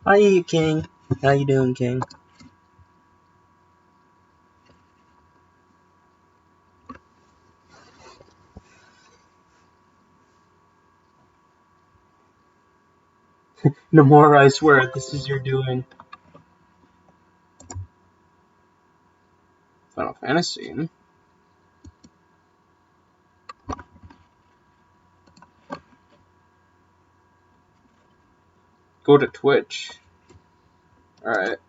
Hi, King. How you doing, King? Nomura, I swear, this is your doing. Final Fantasy. Go to Twitch. Alright.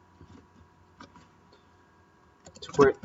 Twitch.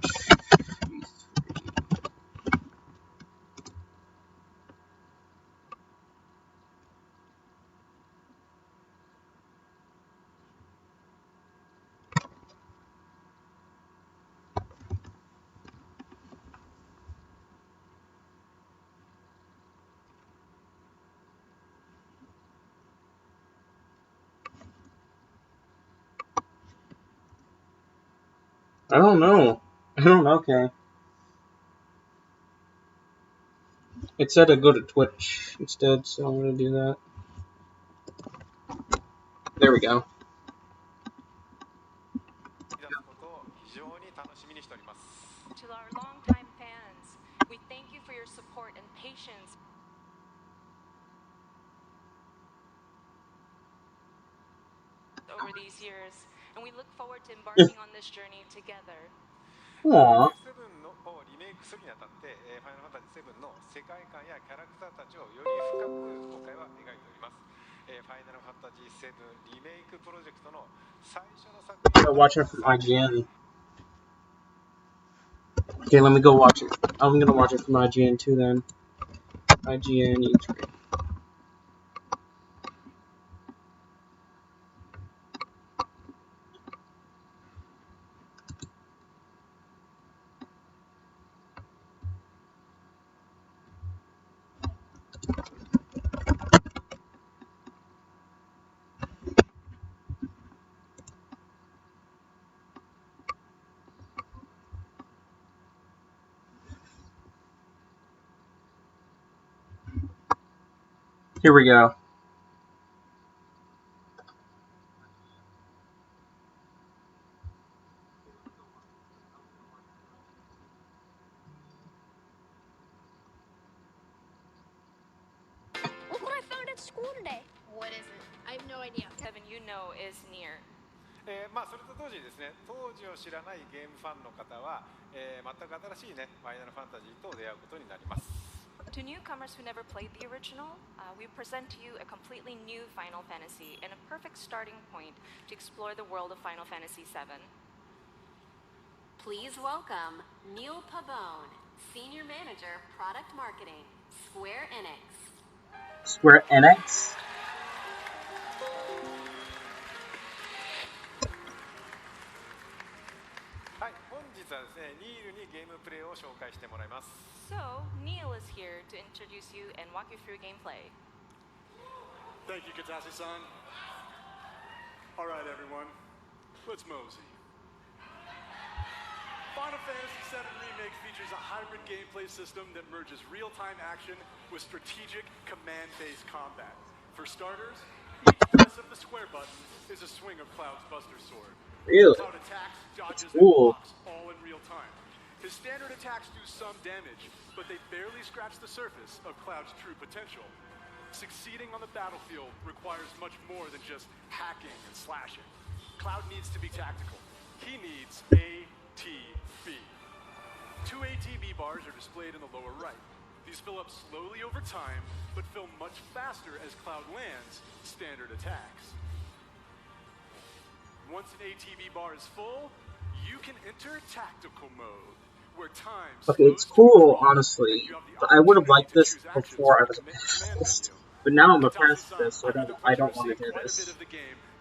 I don't know. Okay. It said to go to Twitch instead, so I'm gonna do that. There we go. To our longtime fans, we thank you for your support and patience over these years, and we look forward to embarking on this journey together. Aww. 7をリメイクするにあたって、ファイナルファンタジー7の世界観やキャラクターたちをより深く今回は描いております。ファイナルファンタジー7リメイクプロジェクトの最初の作品 Gotta watch it from IGN. Okay, let me go watch it. I'm gonna watch it from IGN too then. IGN E3. Here we go. Look what I found at school today. What is it? I have no idea. Heaven, you know, is near. それと同時にですね、当時を知らないゲームファンの方は、全く新しいね、ファイナルファンタジーと出会うことになります。To newcomers who never played the original, we present to you a completely new Final Fantasy and a perfect starting point to explore the world of Final Fantasy VII. Please welcome Neil Pabone, Senior Manager, Product Marketing, Square Enix. Square Enix? はい、本日はですね、ニールにゲームプレイを紹介してもらいます。So, Neil is here to introduce you and walk you through gameplay. Thank you, Katashi-san. All right, everyone, let's mosey. Final Fantasy VII Remake features a hybrid gameplay system that merges real-time action with strategic command-based combat. For starters, each press of the square button is a swing of Cloud's Buster Sword. Really? Cloud attacks, dodges, Cool. and blocks all in real time. His standard attacks do some damage, but they barely scratch the surface of Cloud's true potential. Succeeding on the battlefield requires much more than just hacking and slashing. Cloud needs to be tactical. He needs ATB. 2 ATB bars are displayed in the lower right. These fill up slowly over time, but fill much faster as Cloud lands standard attacks. Once an ATB bar is full, you can enter tactical mode, where time Okay, it's cool, honestly. But I would have liked this before I was a pacifist. But now I'm a pacifist, so I don't want to do this.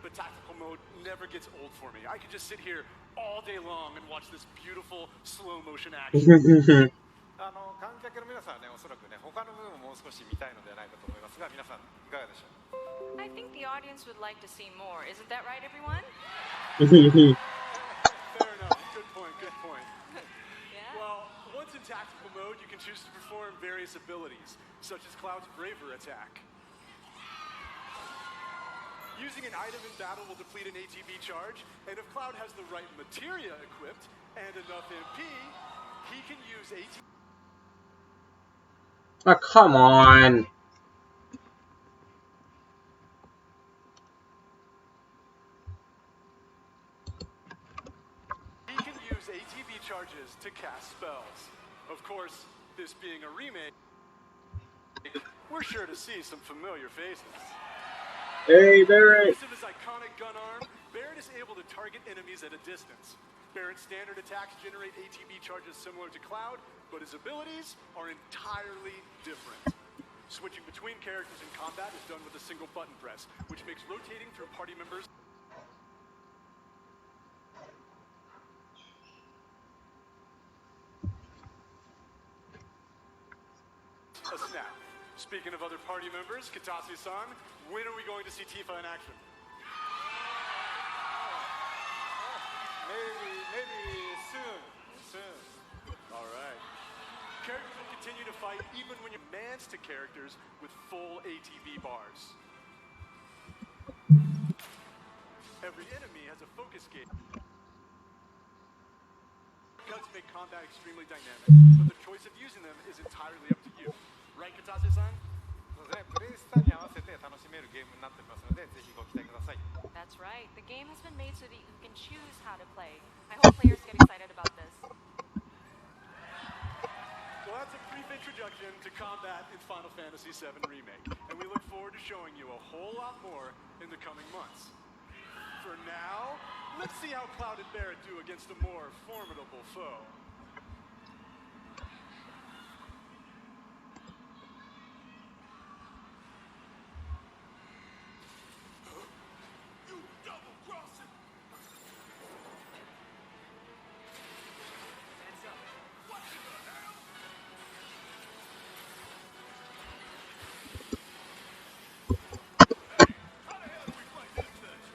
But tactical mode never gets old for me. I could just sit here all day long and watch this beautiful slow motion action. 観客の皆さんはね、おそらくね、他の部分ももう少し見たいのではないかと思いますが、皆さんいかがでしょう。I think the audience would like to see more. Isn't that right, everyone? Fair enough. Good point. Good point. Yeah. Well, once in tactical mode, you can choose to perform various abilities, such as Cloud's Braver attack. Using an item in battle will deplete an ATB charge, and if Cloud has the right materia equipped and enough MP, he can use ATB. Oh, come on. He can use ATB charges to cast spells. Of course, this being a remake, we're sure to see some familiar faces. Hey, Barret! Use of his iconic gun arm, Barret is able to target enemies at a distance. Barret's standard attacks generate ATB charges similar to Cloud, but his abilities are entirely different. Switching between characters in combat is done with a single button press, which makes rotating through party members a snap. Speaking of other party members, Katase-san, when are we going to see Tifa in action? Maybe soon. All right. Characters will continue to fight even when you're mans to characters with full ATB bars. Every enemy has a focus gauge. Guns make combat extremely dynamic, but the choice of using them is entirely up to you. Right, Katase-san? そうですね、プレイスタイルに合わせて楽しめるゲームになっておりますので、ぜひご期待ください。 That's right. The game has been made so that you can choose how to play. I hope players get excited about this. Well, that's a brief introduction to combat in Final Fantasy VII Remake, and we look forward to showing you a whole lot more in the coming months. For now, let's see how Cloud and Barret do against a more formidable foe.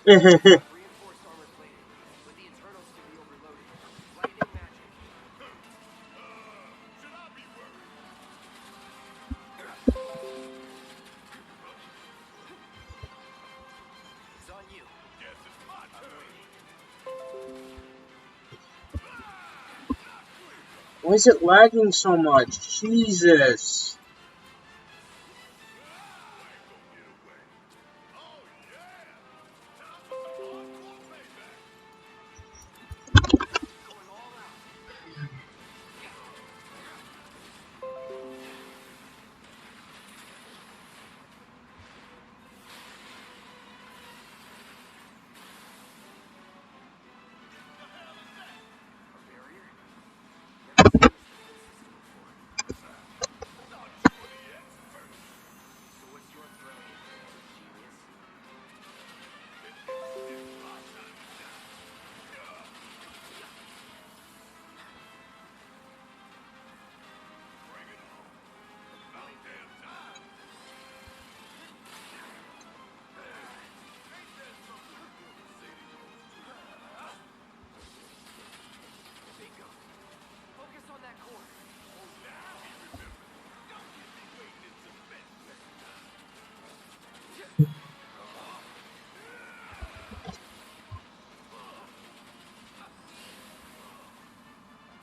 Reinforced armor plating, but the internals can be overloaded. Lightning magic. Should I be worried? It's on you. Guess it's my turn. Why is it lagging so much? Jesus! So what's your threat, genius? Bingo. Focus on that corner.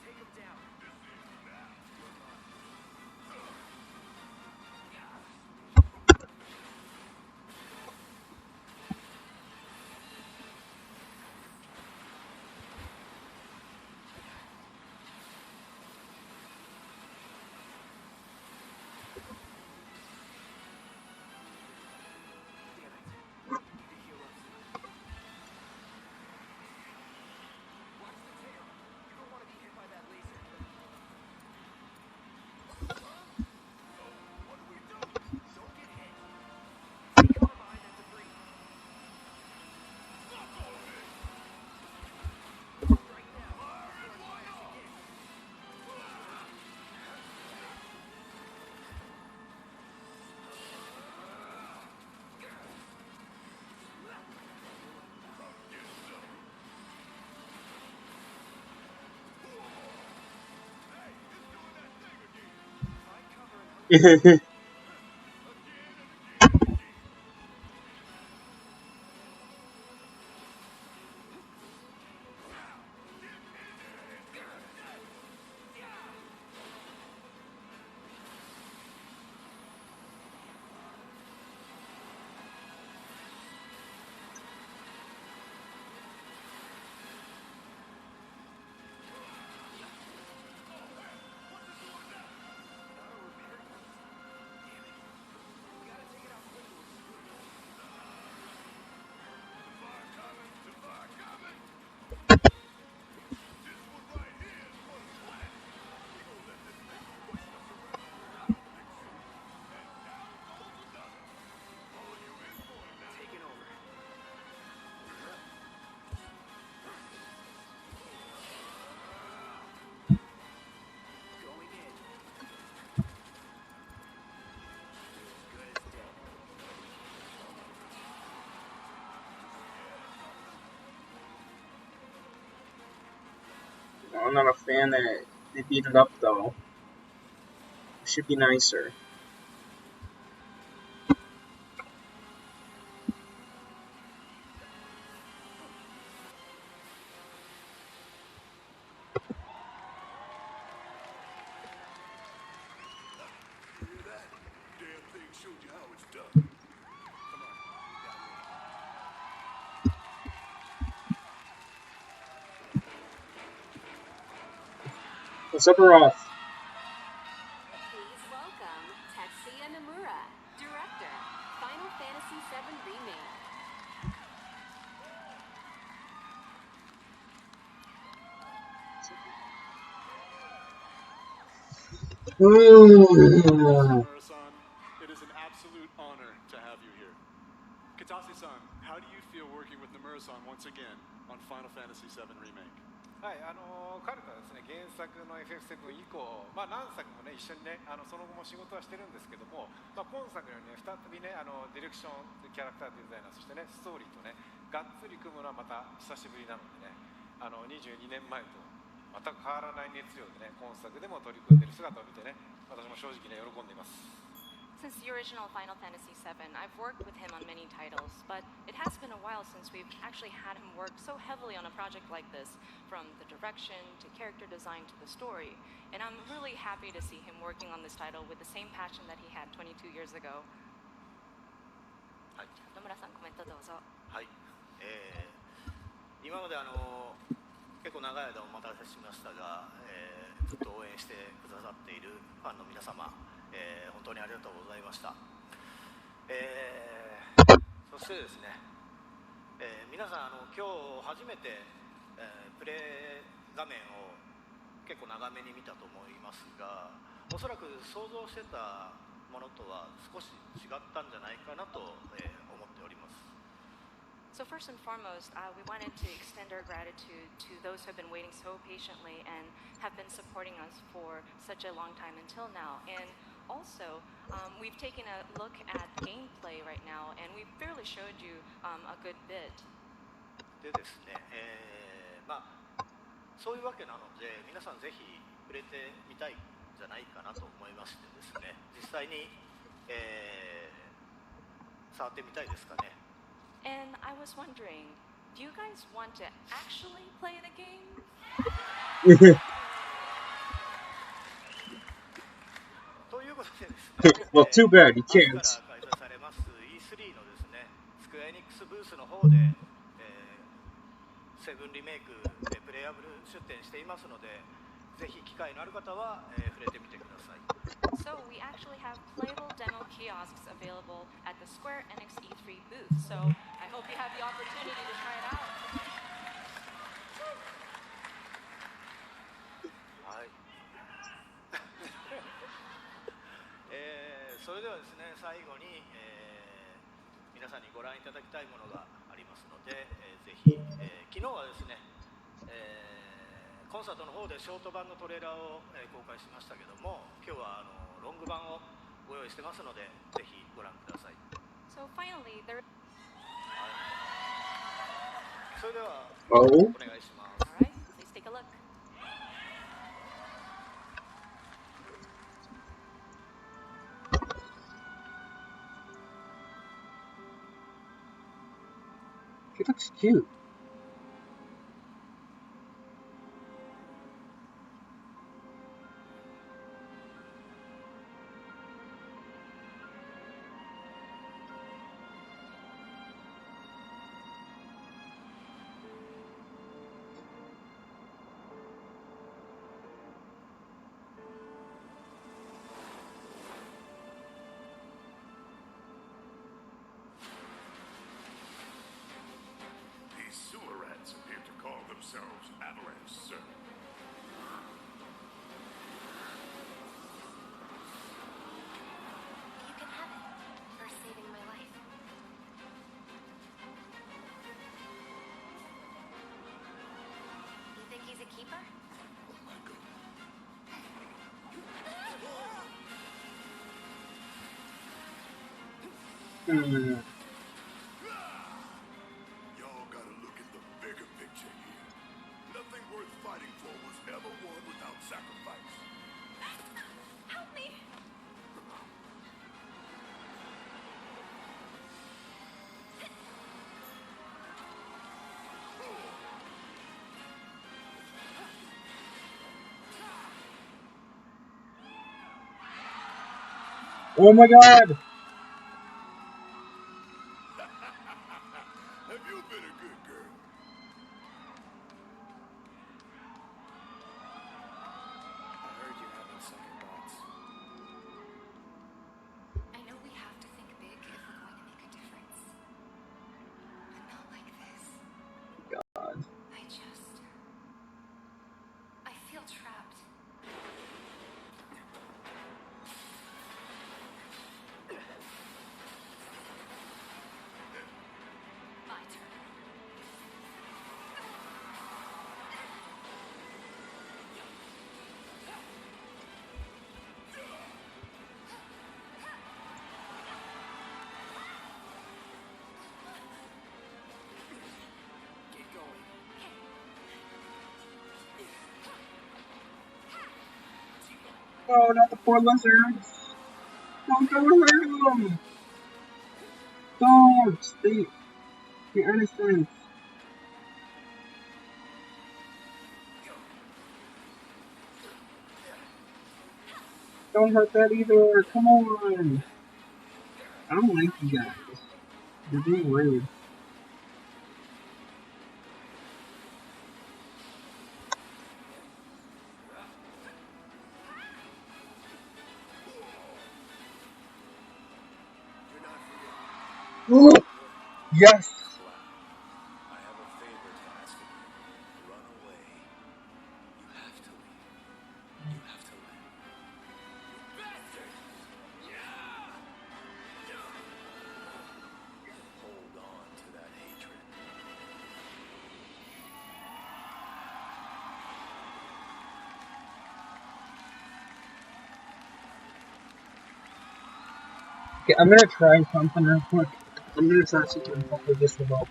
Take him down. Damn it. Need to heal up soon. Watch the tail. You don't want to be hit by that laser. What do we do? Don't get hit. Stay cover behind that debris. Right now. Or try us again. Find cover and Hehehe. I'm not a fan that they beat it up though. It should be nicer. You hear that? Damn thing showed you how it's done. Come on, down here. What's up, Roth? Please welcome Tetsuya Nomura, director, Final Fantasy VII Remake. Nomura-san, it is an absolute honor to have you here. Katase-san, how do you feel working with Nomura-san once again on Final Fantasy VII Remake? はい、彼とはですね、原作の FF7 以降、何作もね、一緒にね、その後も仕事はしてるんですけども、今作のようにね、再びね、ディレクション、キャラクターデザイナー、そしてね、ストーリーとね、がっつり組むのはまた久しぶりなのでね、22年前と全く変わらない熱量でね、今作でも取り組んでいる姿を見てね、私も正直ね、喜んでいます。Since the original Final Fantasy VII, I've worked with him on many titles, but it has been a while since we've actually had him work so heavily on a project like this, from the direction to character design to the story. And I'm really happy to see him working on this title with the same passion that he had 22 years ago. はい、野村さん、コメントどうぞ。はい、今まで結構長い間お待たせしましたが、ずっと応援してくださっているファンの皆様、本当にありがとうございました。そしてですね、皆さん今日初めて、プレイ画面を結構長めに見たと思いますが、おそらく想像してたものとは少し違ったんじゃないかなと、思っております。So first and foremost, we wanted to extend our gratitude to those who have been waiting so patiently and have been supporting us for such a long time until now. And also, we've taken a look at gameplay right now, and we've barely showed you a good bit. でですね、そういうわけなので、皆さんぜひ触れてみたいんじゃないかなと思いましてですね、実際に、触ってみたいですかね。And I was wondering, do you guys want to actually play the game? ということでですね、Well, too bad, you 明日 can't. から開催されます E3 のですね、スクエアエニックスブースの方で、セブンリメイクでプレイアブル出展していますので、ぜひ機会のある方は、触れてみてください。So we actually have playable demo kiosks available at the Square Enix E3 booth. So I hope you have the opportunity to try it out. はい。それではですね、最後に、皆さんにご覧いただきたいものがありますので、ぜひ、昨日はですね、コンサートの方でショート版のトレーラーを、公開しましたけども、今日はロング版をご用意してますので、ぜひご覧ください。So finally, there. それでは、Oh? お願いします。 All right, please take a look. He looks cute. These sewer rats appear to call themselves Avalanche, sir. You can have it for saving my life. You think he's a keeper? Oh my god. Y'all gotta look at the bigger picture here. Nothing worth fighting for was ever Oh my god! Have you been a good girl? I heard you having second thoughts. I know we have to think big if we're going to make a difference. But not like this. God. I feel trapped. My turn. Keep going. Oh, not the poor lizards! Don't go around them! Don't! You're innocent! Don't hurt that either! Come on! I don't like you guys. You're being rude. You're not forgetting. Yes! Cloud, I have a favor to ask of you. Run away. You have to leave. You have to let. You bastard! Hold on to that hatred. Okay, I'm gonna try something real quick. I'm gonna try something and hopefully this will help.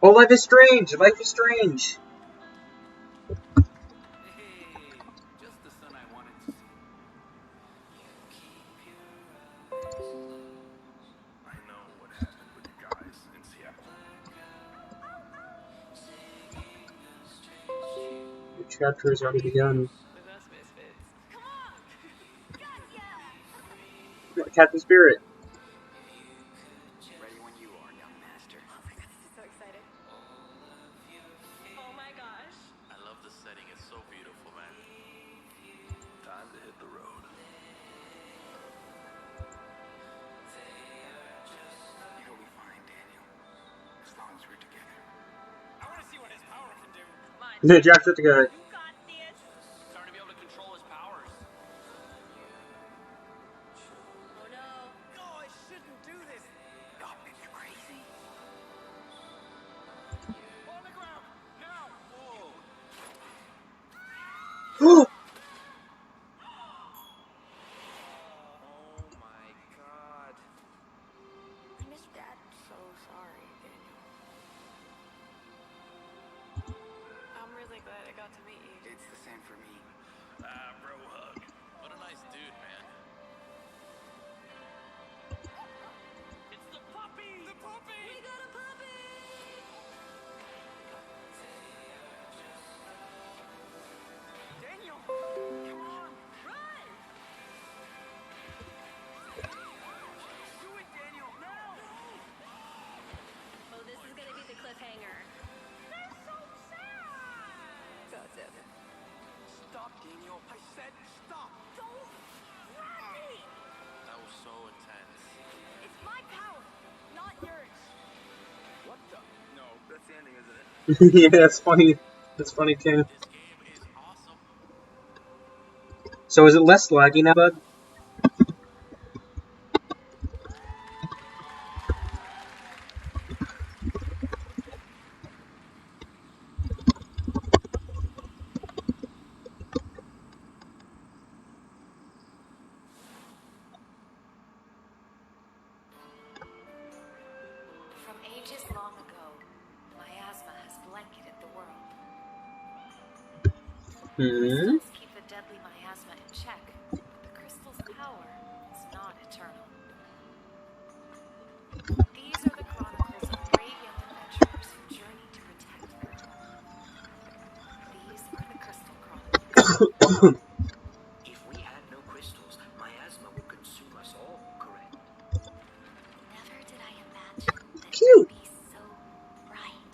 Oh, life is strange! Life is strange! Hey, just the son I wanted to see. I know what happened with you guys in Seattle. The chapter has already begun. With us misfits. Come on! Gotcha! Captain Spirit! Ready when you are, young master. Oh my god, this is so exciting. Oh my gosh. I love the setting. It's so beautiful, man. Time to hit the road. You'll be fine, Daniel. As long as we're together. I want to see what his power can do. The Jack's the guy. You got this. It's hard to be able to control his powers. Oh no. No, I shouldn't do this. God, man, you're crazy. On the ground, now. Whoa. Oh! Oh my god. I miss Dad. So sorry, Daniel. I'm really glad I got to meet you. It's the same for me. Bro hug. What a nice dude, man. It's the puppy! The puppy! We got a puppy! Daniel! Come on! Run! Do it, Daniel! Now! Oh, this is gonna be the cliffhanger. They're so sad! God damn it. Stop, Daniel! I said stop! Don't grab me! That was so intense. It's my power, not yours. What the? No, that's the ending, isn't it? Yeah, that's funny. That's funny too. This game is awesome. So is it less laggy now, bud? Hmm? Crystals keep the deadly miasma in check, but the crystal's power is not eternal. These are the chronicles of brave young adventurers who journey to protect their home. These are the Crystal Chronicles. If we had no crystals, miasma would consume us all, correct? Never did I imagine that it Cute! would be so bright.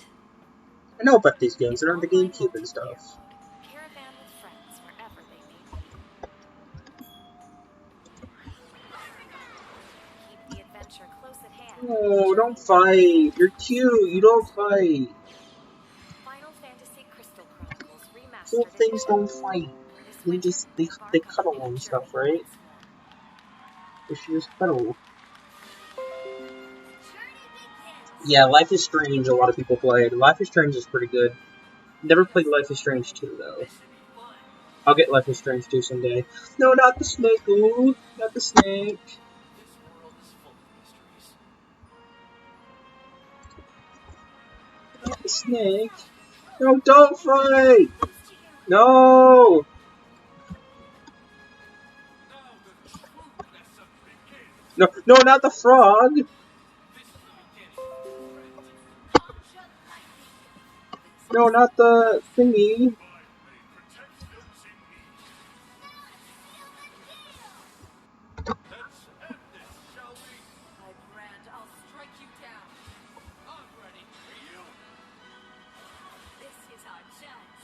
I know about these games. They're on the Online GameCube and multiplayer stuff. mode, caravan with friends wherever they may be. Keep the adventure close at hand. Oh, don't fight. You're cute. You don't fight. Final Fantasy Crystal Chronicles Cute Remastered things Edition. don't fight. This They winter, just, they embark on cuddle a new and journey stuff, right? once more. They should just cuddle. The journey begins. Yeah, Life is Strange, a lot of people played. Life is Strange is pretty good. Never played Life is Strange 2, though. This should be fun. I'll get Life is Strange 2 someday. No, not the snake, ooh. Not the snake. This world is full of mysteries. Not the snake. No, don't fight! No! No, no, not the frog! No, not the thingy. I grant I'll strike you down. I'm ready. This is our chance.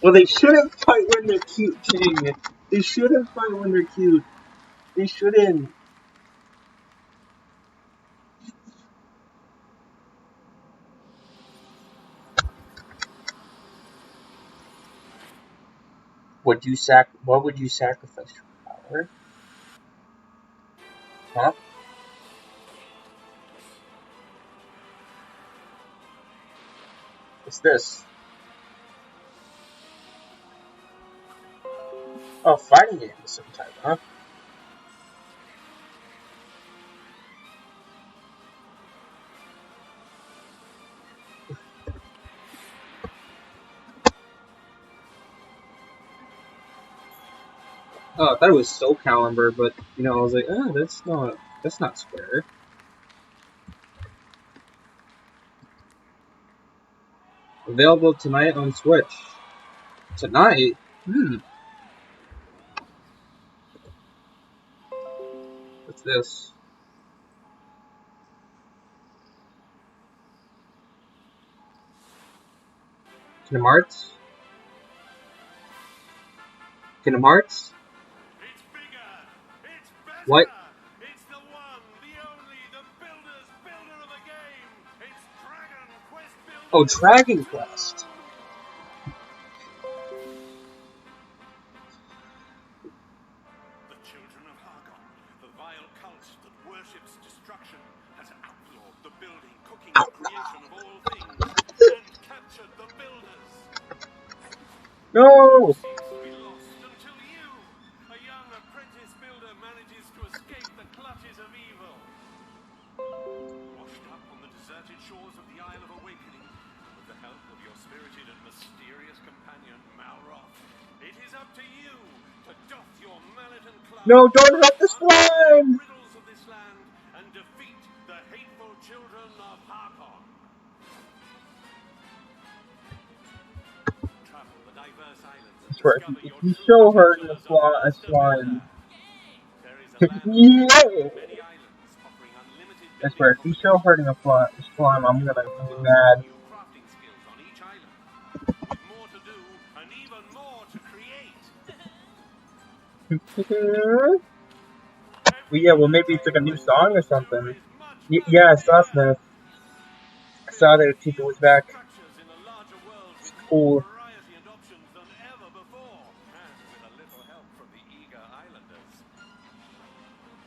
Well, they shouldn't fight when they're cute, King. They shouldn't fight when they're cute. They shouldn't. What would you sacrifice for power? Huh? What's this? Oh, fighting game of some type, huh? Oh, I thought it was Soul Calibur, but you know, I was like, oh, that's not Square. Available tonight on Switch. Tonight? What's this? Kingdom Hearts? Kingdom Hearts? It's bigger. It's better. What? It's the one, the only, the builder's builder of a game. It's Dragon Quest Builder. Oh, Dragon Quest. The children of Hargon, the vile cult that worships destruction, has outlawed the building, cooking, and creation of all things, and captured the builders. No! Seems to be lost until you, a young apprentice builder, manages to escape the clutches of evil. Washed up on the deserted shores of the Isle of Awakening, with the help of your spirited and mysterious companion, Malroth, it is up to you to doff your mallet and club. No, don't hurt the slime! Riddles of this land and defeat the hateful children of Harkon. Travel the diverse islands and Swear, discover if your you true show her potential the as a master slime. builder. There is a land of Yeah! many islands offering unlimited I building swear, if you show her the slime, I'm gonna be mad. new crafting skills on each island, with more to do and even more to create. Well, yeah, well, maybe it's like a new song or something. Yeah, I saw Smith. I saw that people was back. Structures in a larger world with Cool. more variety and options than ever before, and with a little help from the eager islanders.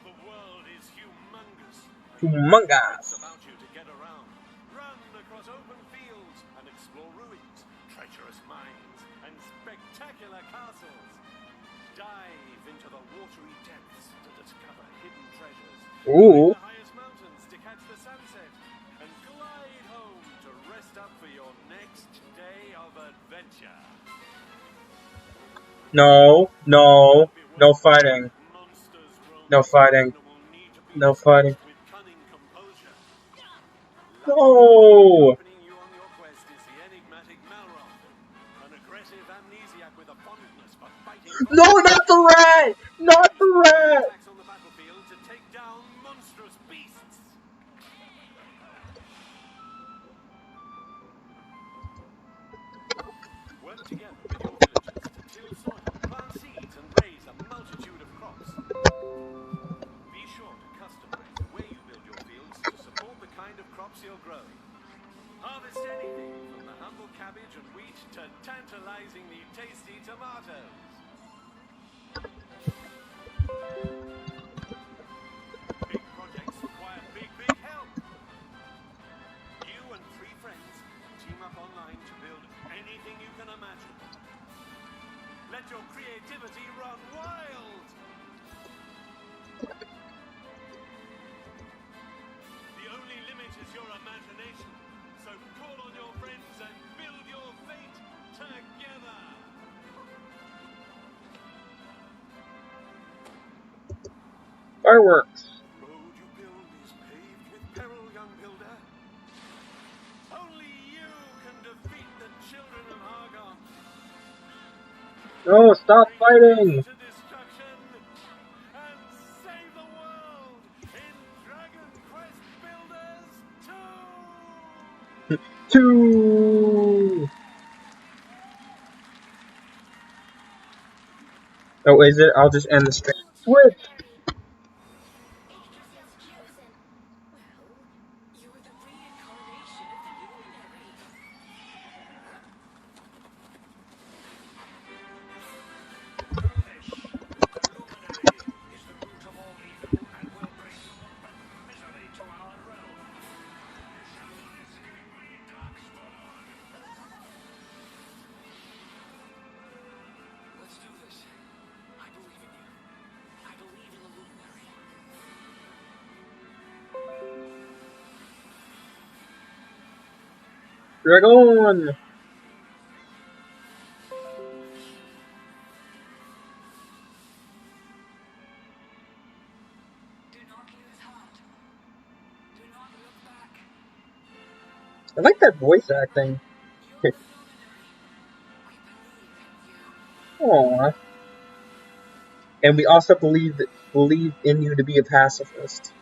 The world is humongous. Humongous. It's about you to get around. Run across open fields and explore ruins, treacherous mines, and spectacular castles. Dive into the watery depths to discover hidden treasures. Ooh. Climb the highest mountains to catch the sunset. and glide home to rest up for your next day of adventure. No, no, no fighting. No fighting. No fighting. No! Accompanying you on your quest is the enigmatic Malroth, an aggressive amnesiac with a fondness for fighting. No, not the rat! Not the rat! Attacks on the battlefield to take down monstrous beasts. Work together with your villagers to till soil, plant seeds, and raise a multitude of crops. Be sure to customize the way you build your fields to support the kind of crops you're growing. Harvest anything from the humble cabbage and wheat to tantalizingly tasty tomatoes. Big projects require big help. You and 3 friends team up online to build anything you can imagine. Let your creativity run wild. The only limit is your imagination. So call on your friends and build your fate together. Fireworks. The road you build is paved with peril, young builder. Only you can defeat the children of Argon. No, stop fighting! To destruction and save the world in Dragon Quest Builders 2! 2! Oh, is it? I'll just end the stream. Switch! Dragon! I like that voice acting. Aww. And we also believe in you to be a pacifist.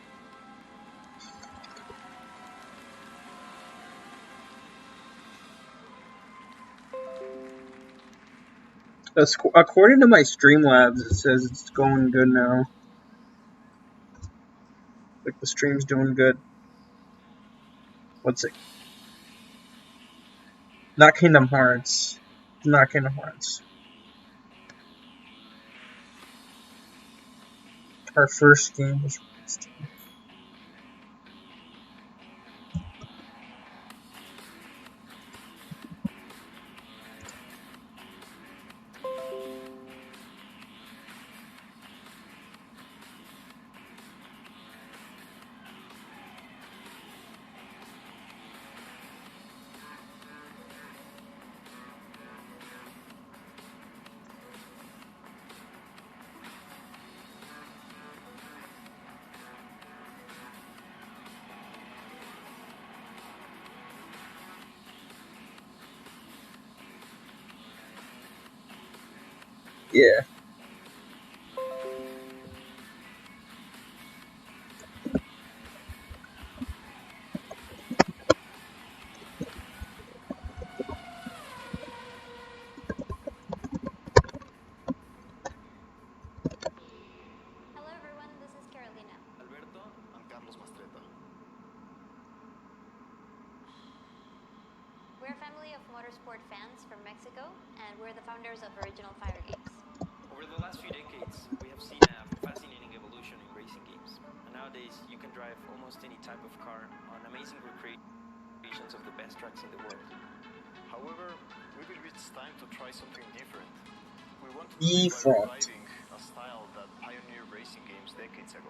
According to my Streamlabs, it says it's going good now. Like the stream's doing good. What's it? Not Kingdom Hearts. Not Kingdom Hearts. Our first game was released. Yeah. Hello everyone, this is Carolina. Alberto and Carlos Mastreta. We're a family of motorsport fans from Mexico, and we're the founders of Original Fire Games. Over the last few decades, we have seen a fascinating evolution in racing games. And nowadays, you can drive almost any type of car on amazing recreations of the best tracks in the world. However, we believe it's time to try something different. We want to Different. reviving a style that pioneered racing games decades ago.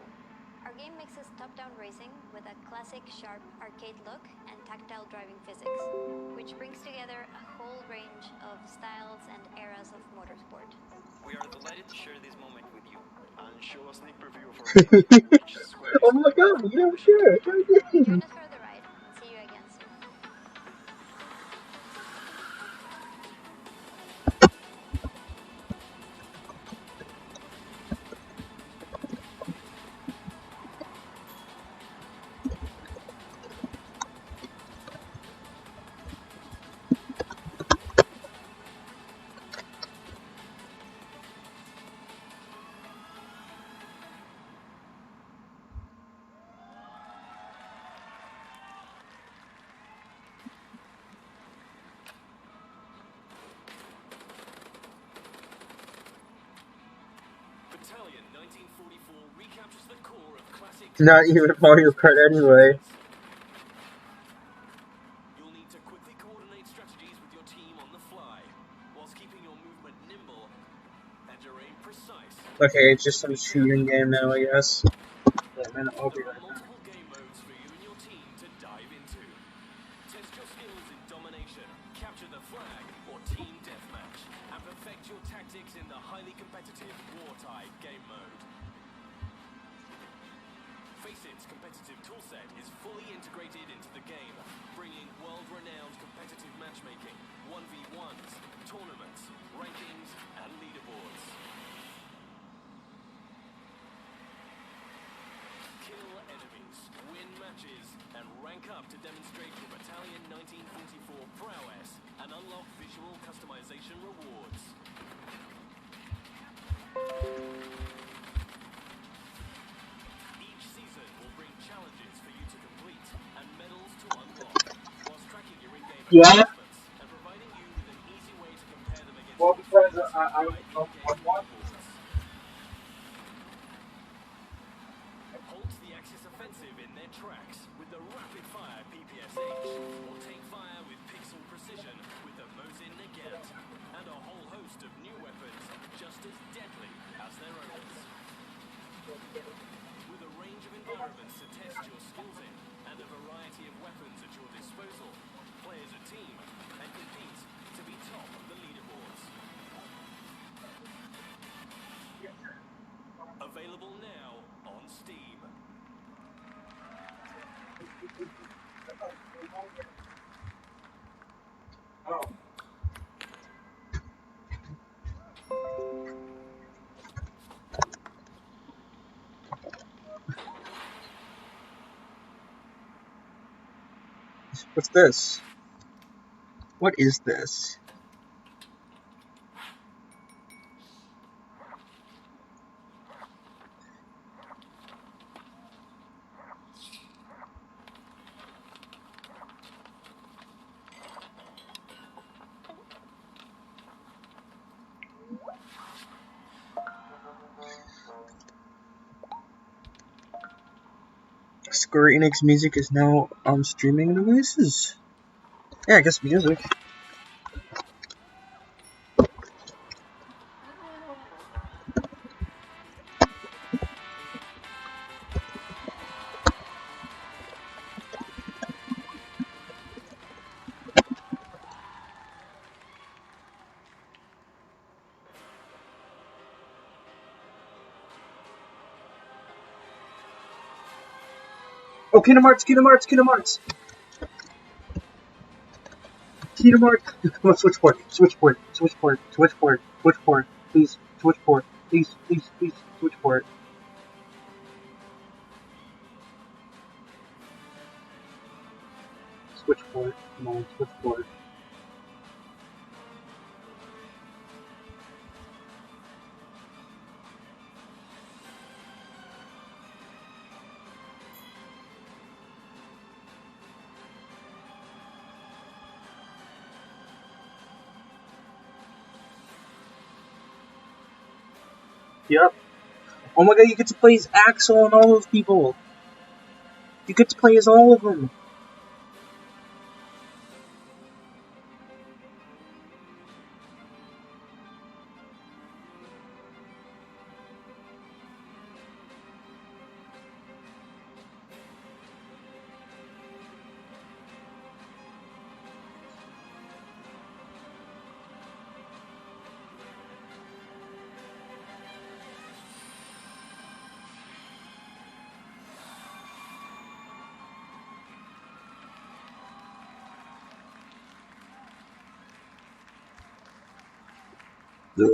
Our game mixes top-down racing with a classic, sharp arcade look and tactile driving physics, which brings together a whole range of styles and eras of motorsport. We are delighted to share this moment with you. And show a sneak preview of our game, which Square Oh my god, you know, sure. Join us for the ride and see you again soon. Battalion 1944 recaptures the core of classic. Not even Mario Kart anyway. You'll need to quickly coordinate strategies with your team on the fly, whilst keeping your movement nimble and your aim precise. Okay, it's just some shooting game now, I guess. Yeah, man, I'll be There right are back. multiple game modes for you and your team to dive into. Test your skills in domination, capture the flag, or team deathmatch, and perfect your tactics in the highly competitive Wartide game mode. Faceit competitive toolset is fully integrated into the game, bringing world-renowned competitive matchmaking, 1v1s, tournaments, rankings, and leaderboards. Kill enemies, win matches, and rank up to demonstrate your Battalion 1944 prowess and unlock visual customization rewards. Each season will bring challenges for you to complete and medals to unlock, whilst tracking your in-game Yeah? advancements and providing you with an easy way to compare them against Well, your because friends I via in-game leaderboards. Halt the Axis offensive in their tracks with the rapid-fire PPSH, or take fire with pixel precision with the Mosin Nagant, and a whole host of new weapons just as deadly as their owners. With a range of environments to test your skills in, and a variety of weapons at your disposal, play as a team and compete to be top of the leaderboards. Available now on Steam. What's this? What is this? Square Enix music is now on streaming releases. Yeah, I guess music. Oh, Kingdom Hearts, Kingdom Hearts, Kingdom Hearts! Kingdom Hearts! Come on, switchboard, switchboard, switchboard, switchboard, switchboard, please, switchboard, please, please, please, switchboard. Switchboard, come on, switchboard. Yep. Oh my god, you get to play as Axel and all those people. You get to play as all of them. Please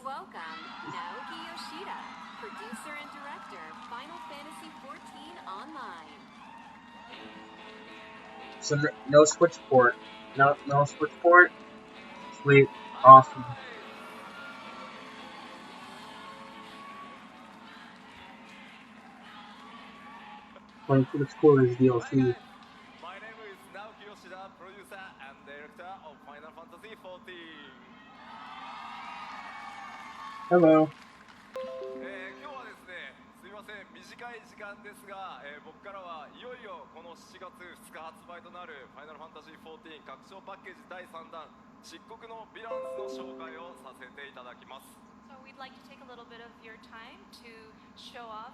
welcome Naoki Yoshida, producer and director, Final Fantasy XIV Online. So no Switch port. No Switch port. Sweet. Awesome. Playing for the school is DLC. My name is Naoki Yoshida, producer and director of Final Fantasy XIV. Hello. 今日はですね、すいません、短い時間ですが、僕からはいよいよこの7月2日発売となるファイナルファンタジー14拡張パッケージ第3弾漆黒のヴィランズの紹介をさせていただきます。So we'd like to take a little bit of your time to show off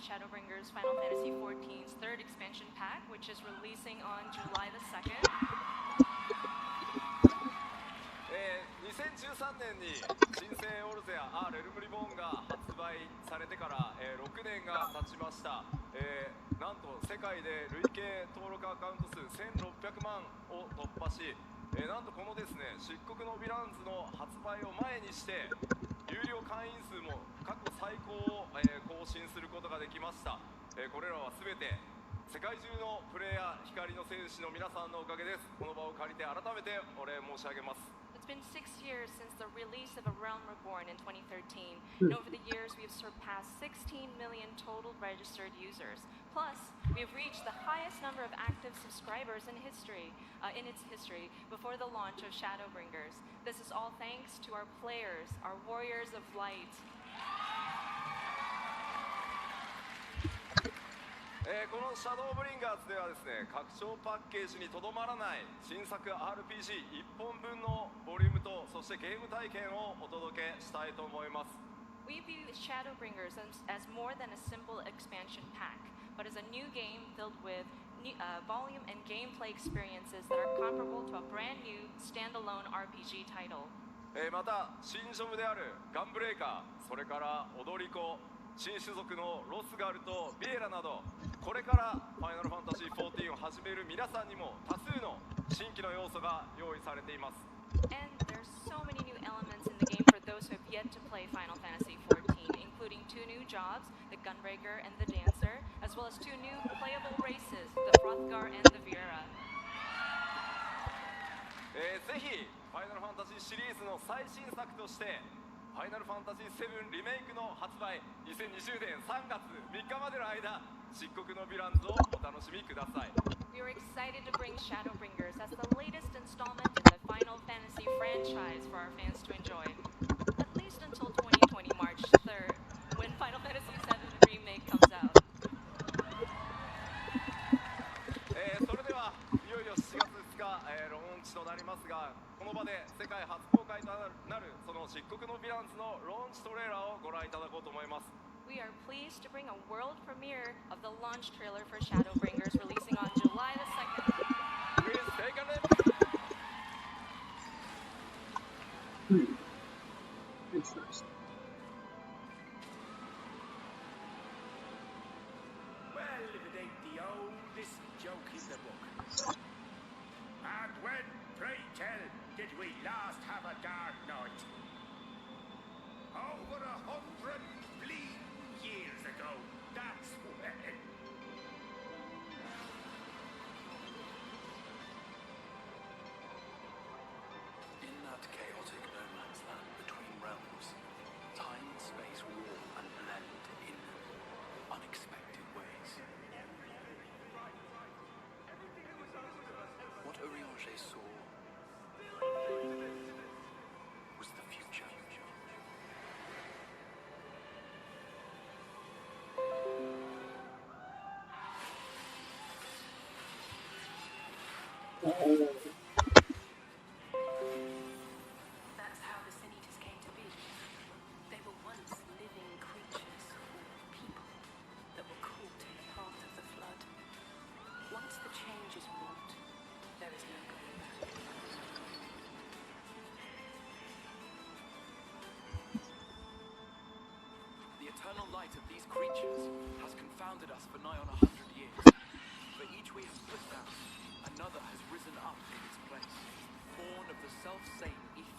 Shadowbringers Final Fantasy XIV's third expansion pack, which is releasing on July the 2nd. 2013年に新生オルゼアレルムリボーンが発売されてから、6年が経ちました、なんと世界で累計登録アカウント数1600万を突破し、なんとこのですね漆黒のヴィランズの発売を前にして有料会員数も過去最高を、更新することができました、これらは全て世界中のプレイヤー光の戦士の皆さんのおかげです。この場を借りて改めてお礼申し上げます。It's been 6 years since the release of A Realm Reborn in 2013, and over the years we have surpassed 16 million total registered users. Plus, we have reached the highest number of active subscribers in history, in its history, before the launch of Shadowbringers. This is all thanks to our players, our warriors of light. このシャドーブリンガーズではですね、拡張パッケージにとどまらない新作 RPG1 本分のボリュームとそしてゲーム体験をお届けしたいと思います。We view Shadowbringers as more than a simple expansion pack, but as a new game filled with volume and gameplay experiences that are comparable to a brand new standalone RPG title. また新ジョブであるガンブレイカー、それから踊り子、新種族のロスガルとビエラなど、これからファイナルファンタジー14を始める皆さんにも多数の新規の要素が用意されています。And there's so many new elements in the game for those who have yet to play Final Fantasy XIV, including 2 new jobs, the Gunbreaker and the Dancer, as well as 2 new playable races, the Hrothgar and the Viera. ぜひファイナルファンタジーシリーズの最新作としてファイナルファンタジー7リメイクの発売2020年3月3日までの間、漆黒のヴィランズをお楽しみください。We are excited to bring Shadowbringers as the latest installment in the Final Fantasy franchise for our fans to enjoy, at least until 2020 March 3rd, when Final Fantasy VII Remake comes out. それではいよいよ7月2日、ローンチとなりますが、この場で世界初公開となるその漆黒のヴィランズのローンチトレーラーをご覧いただこうと思います。We are pleased to bring a world premiere of the launch trailer for Shadowbringers releasing on July the 2nd. Please take a look. Interesting. Well, if it ain't the oldest joke in the book. And when, pray tell, did we last have a dark night? Over 100 bleeding years ago, that's when. In that chaotic no man's land between realms, time and space warp and blend in unexpected ways. What Urianger saw was the future. That's how the Sin Eaters came to be. They were once living creatures, people, that were caught in the path of the flood. Once the change is wrought, there is no going back. The eternal light of these creatures has confounded us for nigh on 100 years. For each we have put down, another has risen up in its place, born of the self-same ether.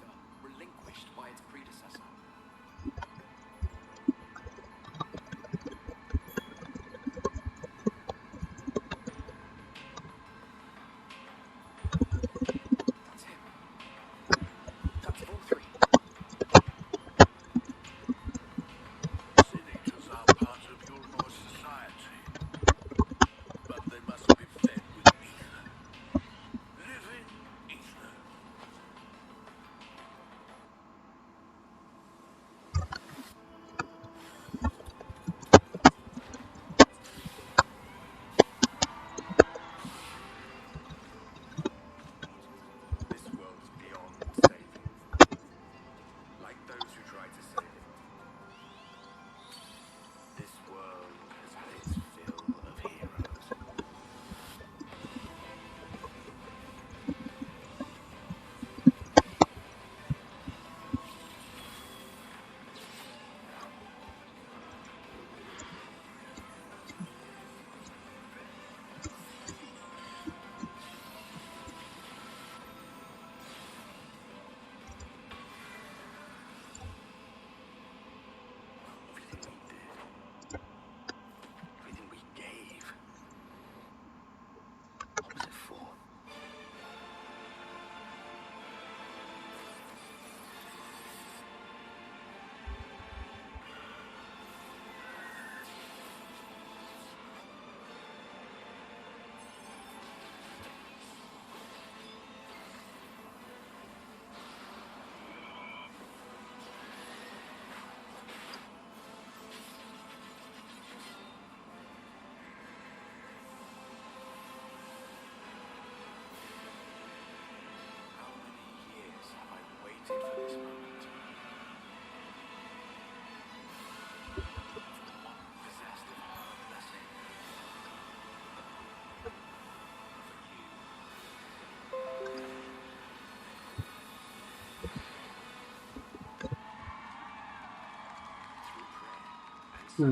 The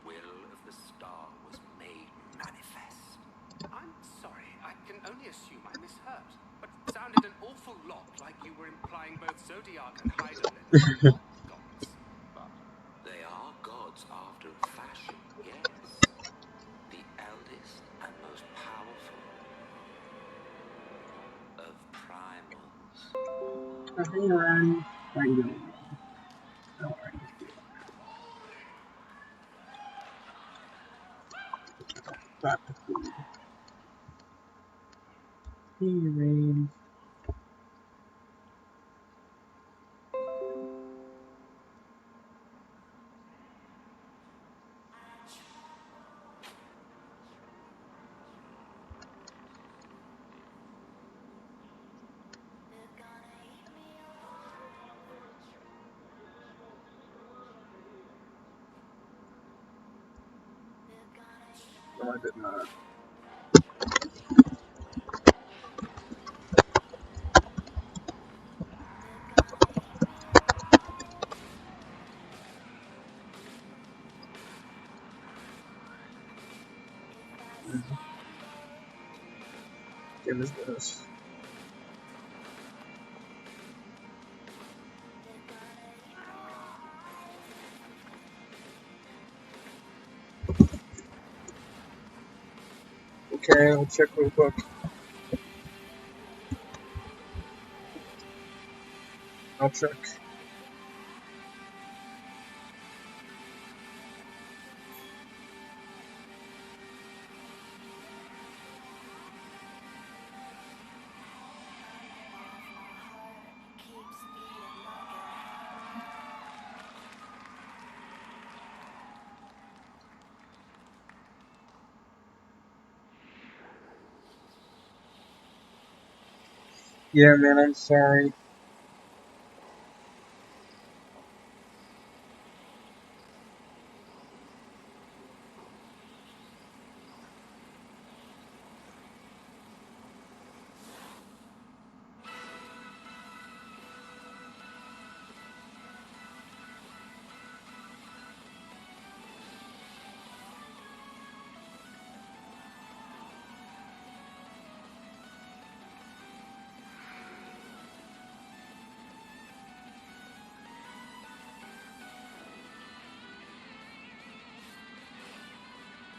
will of the star was made manifest. I'm sorry, I can only assume I misheard, but it sounded an awful lot like you were implying both Zodiac and Heidelin are not gods. But they are gods after a fashion, yes. The eldest and most powerful of primals. Hey, Ryan. How you doing? Alright. Back to food. Hey, Rain. No, I did not. Game is this? Okay, I'll check real quick. I'll check. Yeah, man, I'm sorry.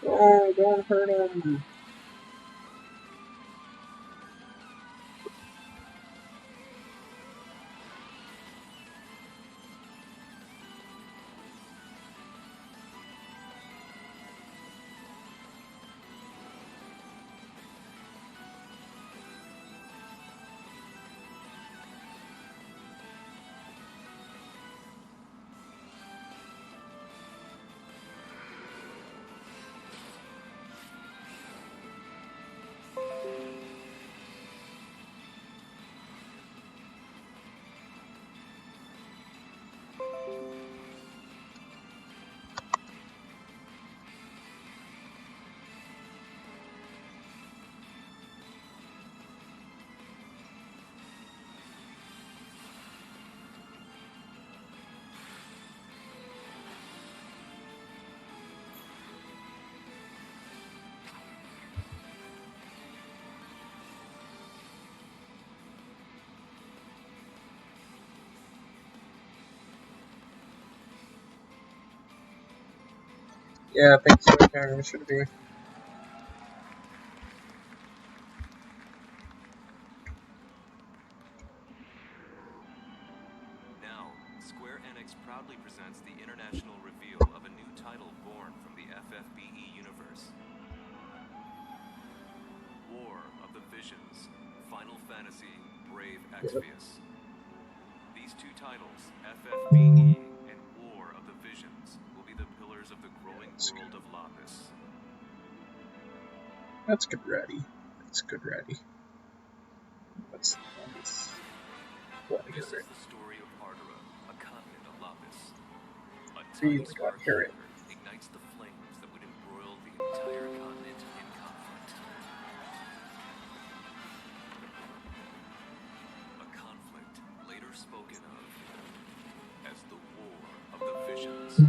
Oh, don't hurt him. Yeah, I think so. Okay, it should be. Now, Square Enix proudly presents the international reveal of a new title born from the FFBE universe. War of the Visions, Final Fantasy, Brave Exvius. These two titles, FFBE and War of the Visions, will be the pillars of the growing world of Lapis. That's good, ready. That's good, ready. That's nice. This is the story of Ardora, a continent of Lapis. A See, tiny I spark got hear it. ignites the flames that would embroil the entire continent in conflict. A conflict later spoken of as the War of the Visions.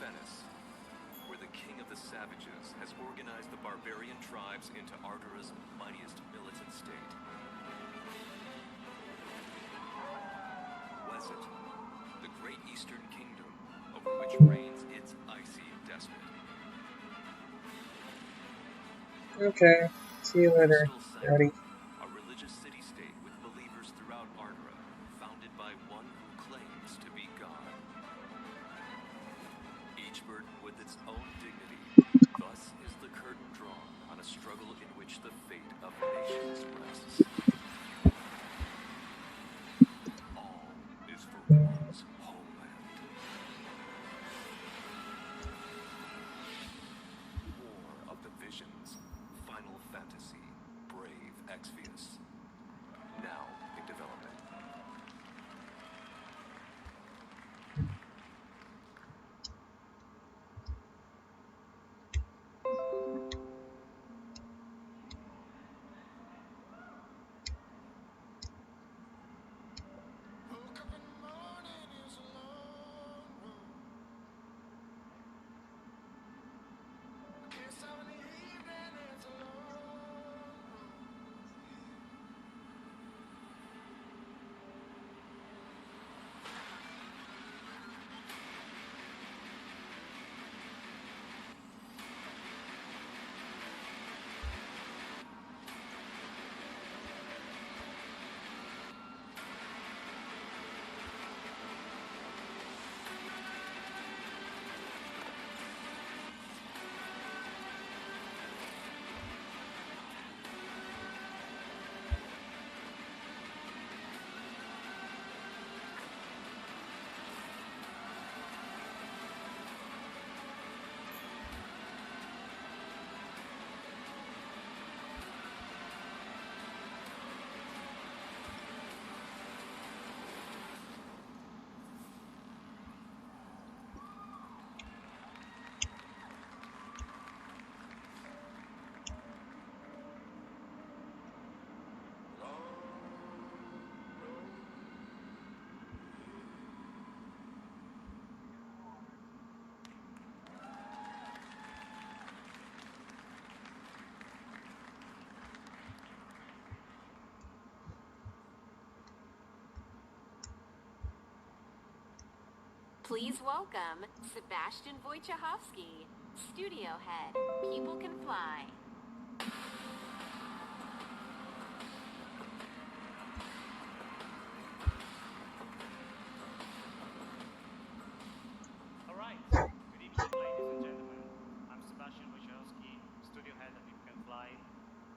Fennis, where the king of the savages has organized the barbarian tribes into Ardura's mightiest militant state. Weset, the great eastern kingdom over which reigns its icy despot. Okay, see you later, Daddy. A religious city-state with believers throughout Ardura, founded by one who claims to be God. Each burdened with its own dignity, thus is the curtain drawn on a struggle in which the fate of nations rests. All is for one's homeland. War of the Visions, Final Fantasy, Brave Exvius. Now in development. Please welcome Sebastian Wojciechowski, studio head, People Can Fly. All right. Good evening, ladies and gentlemen. I'm Sebastian Wojciechowski, studio head at People Can Fly,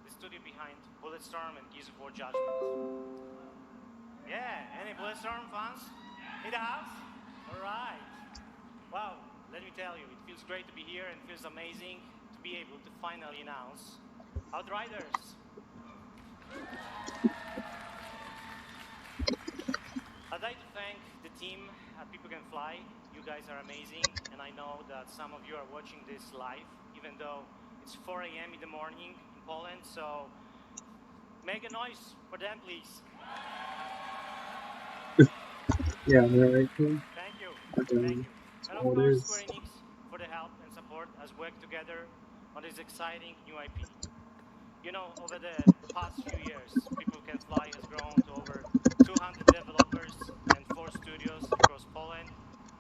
the studio behind Bulletstorm and Gears of War Judgment. Yeah, any Bulletstorm fans in the house? All right. Wow, let me tell you, it feels great to be here and it feels amazing to be able to finally announce Outriders. I'd like to thank the team at People Can Fly. You guys are amazing, and I know that some of you are watching this live, even though it's 4 a.m. in the morning in Poland, so make a noise for them, please. Yeah, right. Thank you. Okay. Thank you. And of course, Square Enix for the help and support as we work together on this exciting new IP. You know, over the past few years, People Can Fly has grown to over 200 developers and 4 studios across Poland,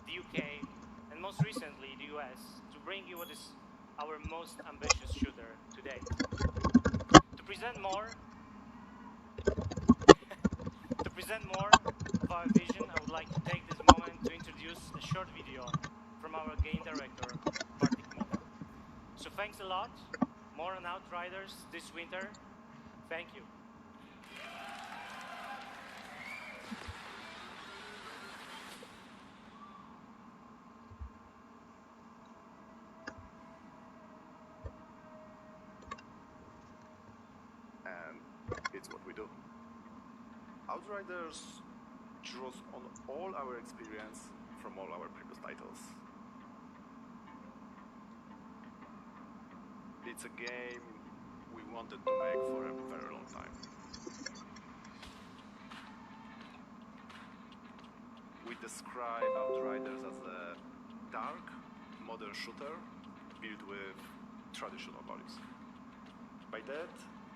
the UK, and most recently the US to bring you what is our most ambitious shooter to date. To present more of our vision, I would like to take this moment to introduce a short video from our game director, Bartek Mina. So thanks a lot. More on Outriders this winter. Thank you. And it's what we do. Outriders draws on all our experience from all our previous titles. It's a game we wanted to make for a very long time. We describe Outriders as a dark, modern shooter built with traditional values. By that,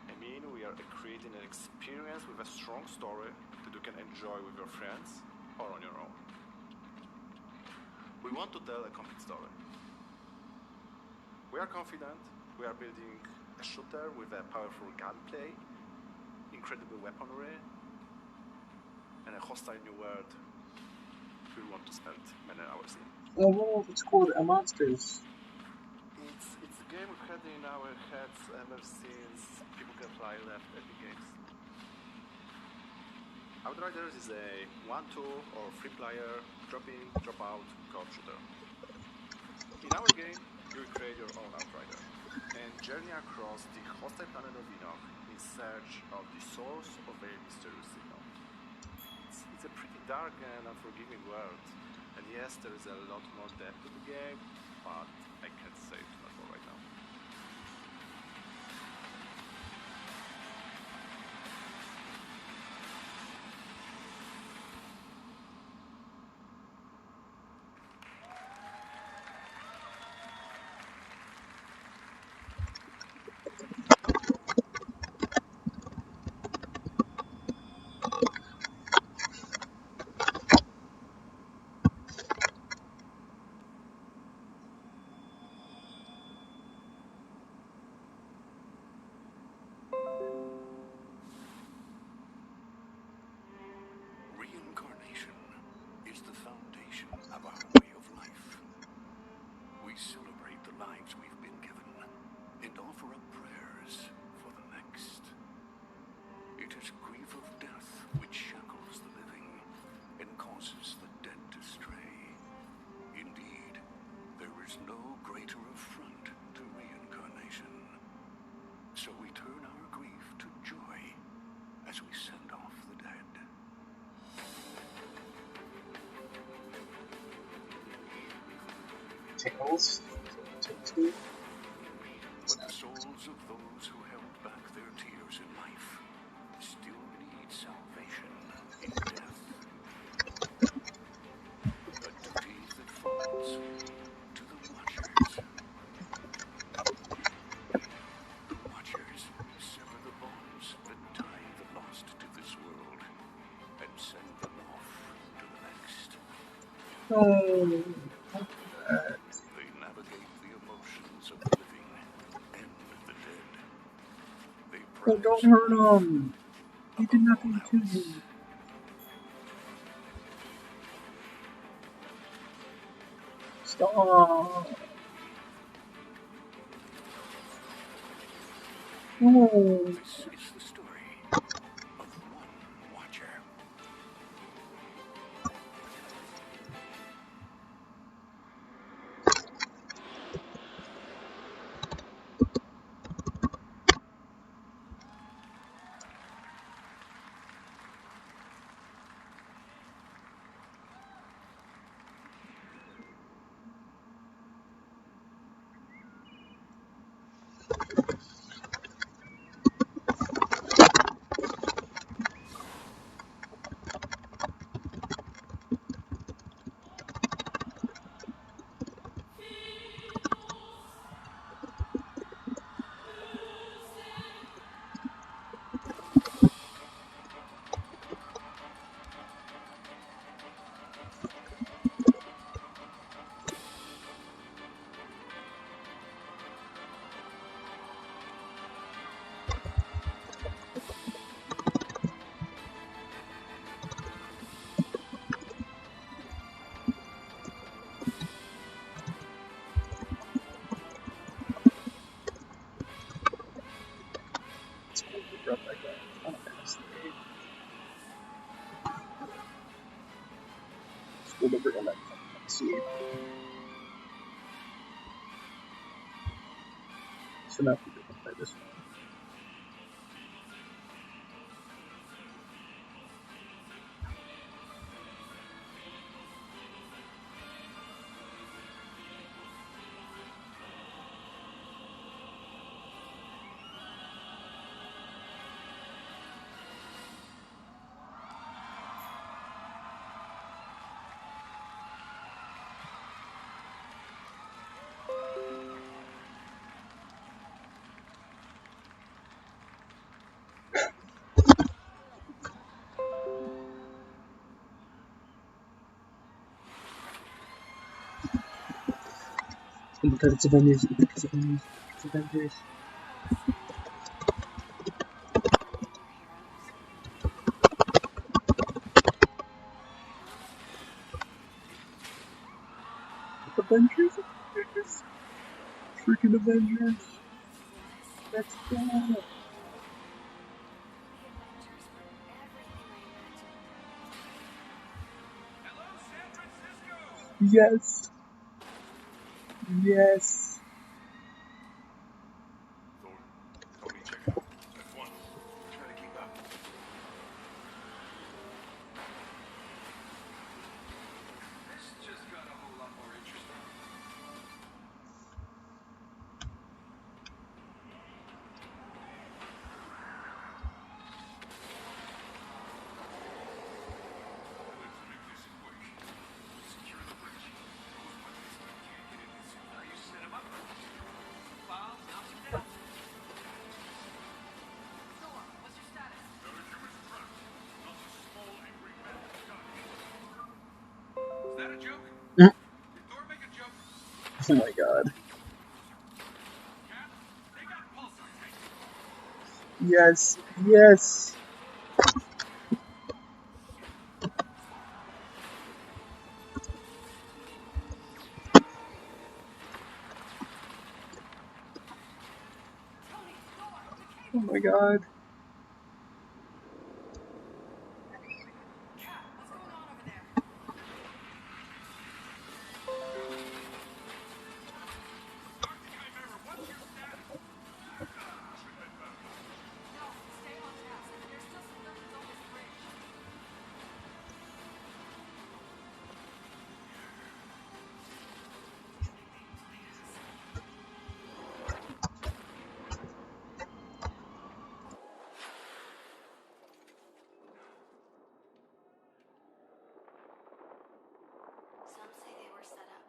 I mean we are creating an experience with a strong story that you can enjoy with your friends or on your own. We want to tell a complete story. We are confident we are building a shooter with a powerful gunplay, incredible weaponry, and a hostile new world we want to spend many hours in. Oh, wow, it's called Monsters. It's a game we've had in our heads ever since People Can Fly left Epic Games. Outriders is a 1-2 or 3-player drop-in, drop-out co-op shooter. In our game, you will create your own Outrider and journey across the hostile planet of Enoch in search of the source of a mysterious signal. It's a pretty dark and unforgiving world, and yes, there is a lot more depth to the game, but I can't say too much more right now. Reincarnation is the foundation of our way of life. We celebrate the lives we've been given and offer up prayers for the next. It is grief of death which shackles the living and causes the dead to stray. Indeed, there is no greater affront to reincarnation. So we turn our grief to joy as we send off the dead. Tickles. But the souls of those who held back their tears in life still need salvation in death. A duty that falls to the Watchers. The Watchers sever the bonds that tie the lost to this world and send them off to the next. Oh. They navigate the emotions of the living and the dead. They Oh, don't hurt him. He did nothing to you. Stop. Oh. This is the story of one Watcher. So now we can play this one. Oh my god, it's Avengers. It's Avengers. It's Avengers. Avengers. Avengers. Freaking Avengers. Let's go. Yes. Yes. Thor, help me check it out. At once. Try to keep up. This just got a whole lot more interesting. Let's make this quick. Secure the bridge. Those weapons can't get in this. How you set them up? Files, knock them down. Thor, what's your status? Villager is trapped. Not a small angry man dying. Is that a joke? Mm. Did Thor make a joke? Oh my god. Cap, they got pulsar tanks. Yes. Yes. Oh my god. Cap, what's going on over there? No, stay on task. There's still some villains on this bridge. Some say they were set up.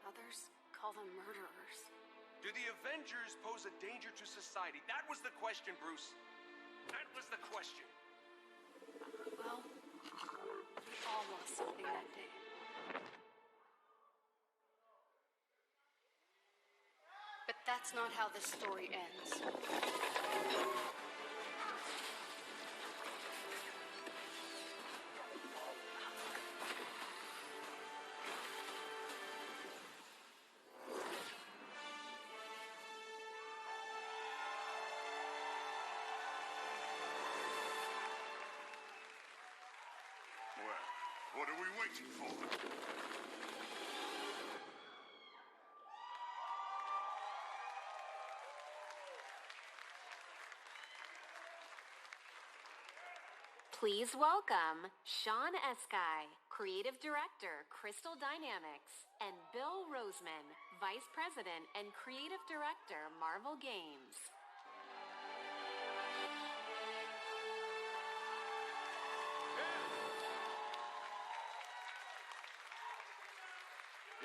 Others call them murderers. Do the Avengers pose a danger to society? That was the question, Bruce. That was the question. Well, we all lost something that day. But that's not how this story ends. Well, what are we waiting for? Please welcome Sean Eskai, Creative Director, Crystal Dynamics, and Bill Roseman, Vice President and Creative Director, Marvel Games.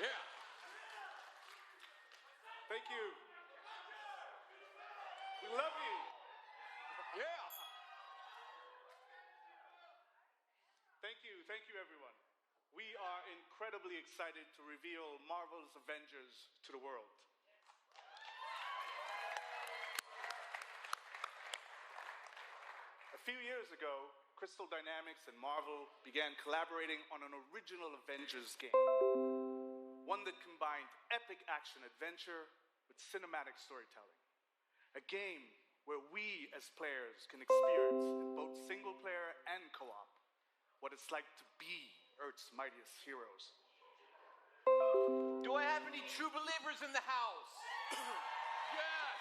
Yeah. Thank you. We love you. Yeah. Thank you everyone. We are incredibly excited to reveal Marvel's Avengers to the world. A few years ago, Crystal Dynamics and Marvel began collaborating on an original Avengers game. One that combined epic action-adventure with cinematic storytelling. A game where we as players can experience in both single-player and co-op what it's like to be Earth's mightiest heroes. Do I have any true believers in the house? Yes!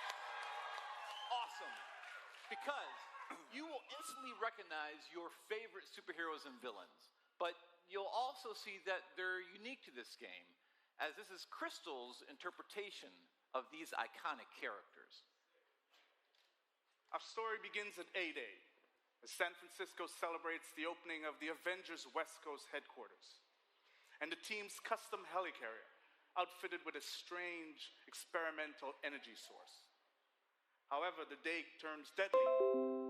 Awesome. Because you will instantly recognize your favorite superheroes and villains, but you'll also see that they're unique to this game, as this is Crystal's interpretation of these iconic characters. Our story begins at A-Day, as San Francisco celebrates the opening of the Avengers West Coast headquarters, and the team's custom helicarrier, outfitted with a strange experimental energy source. However, the day turns deadly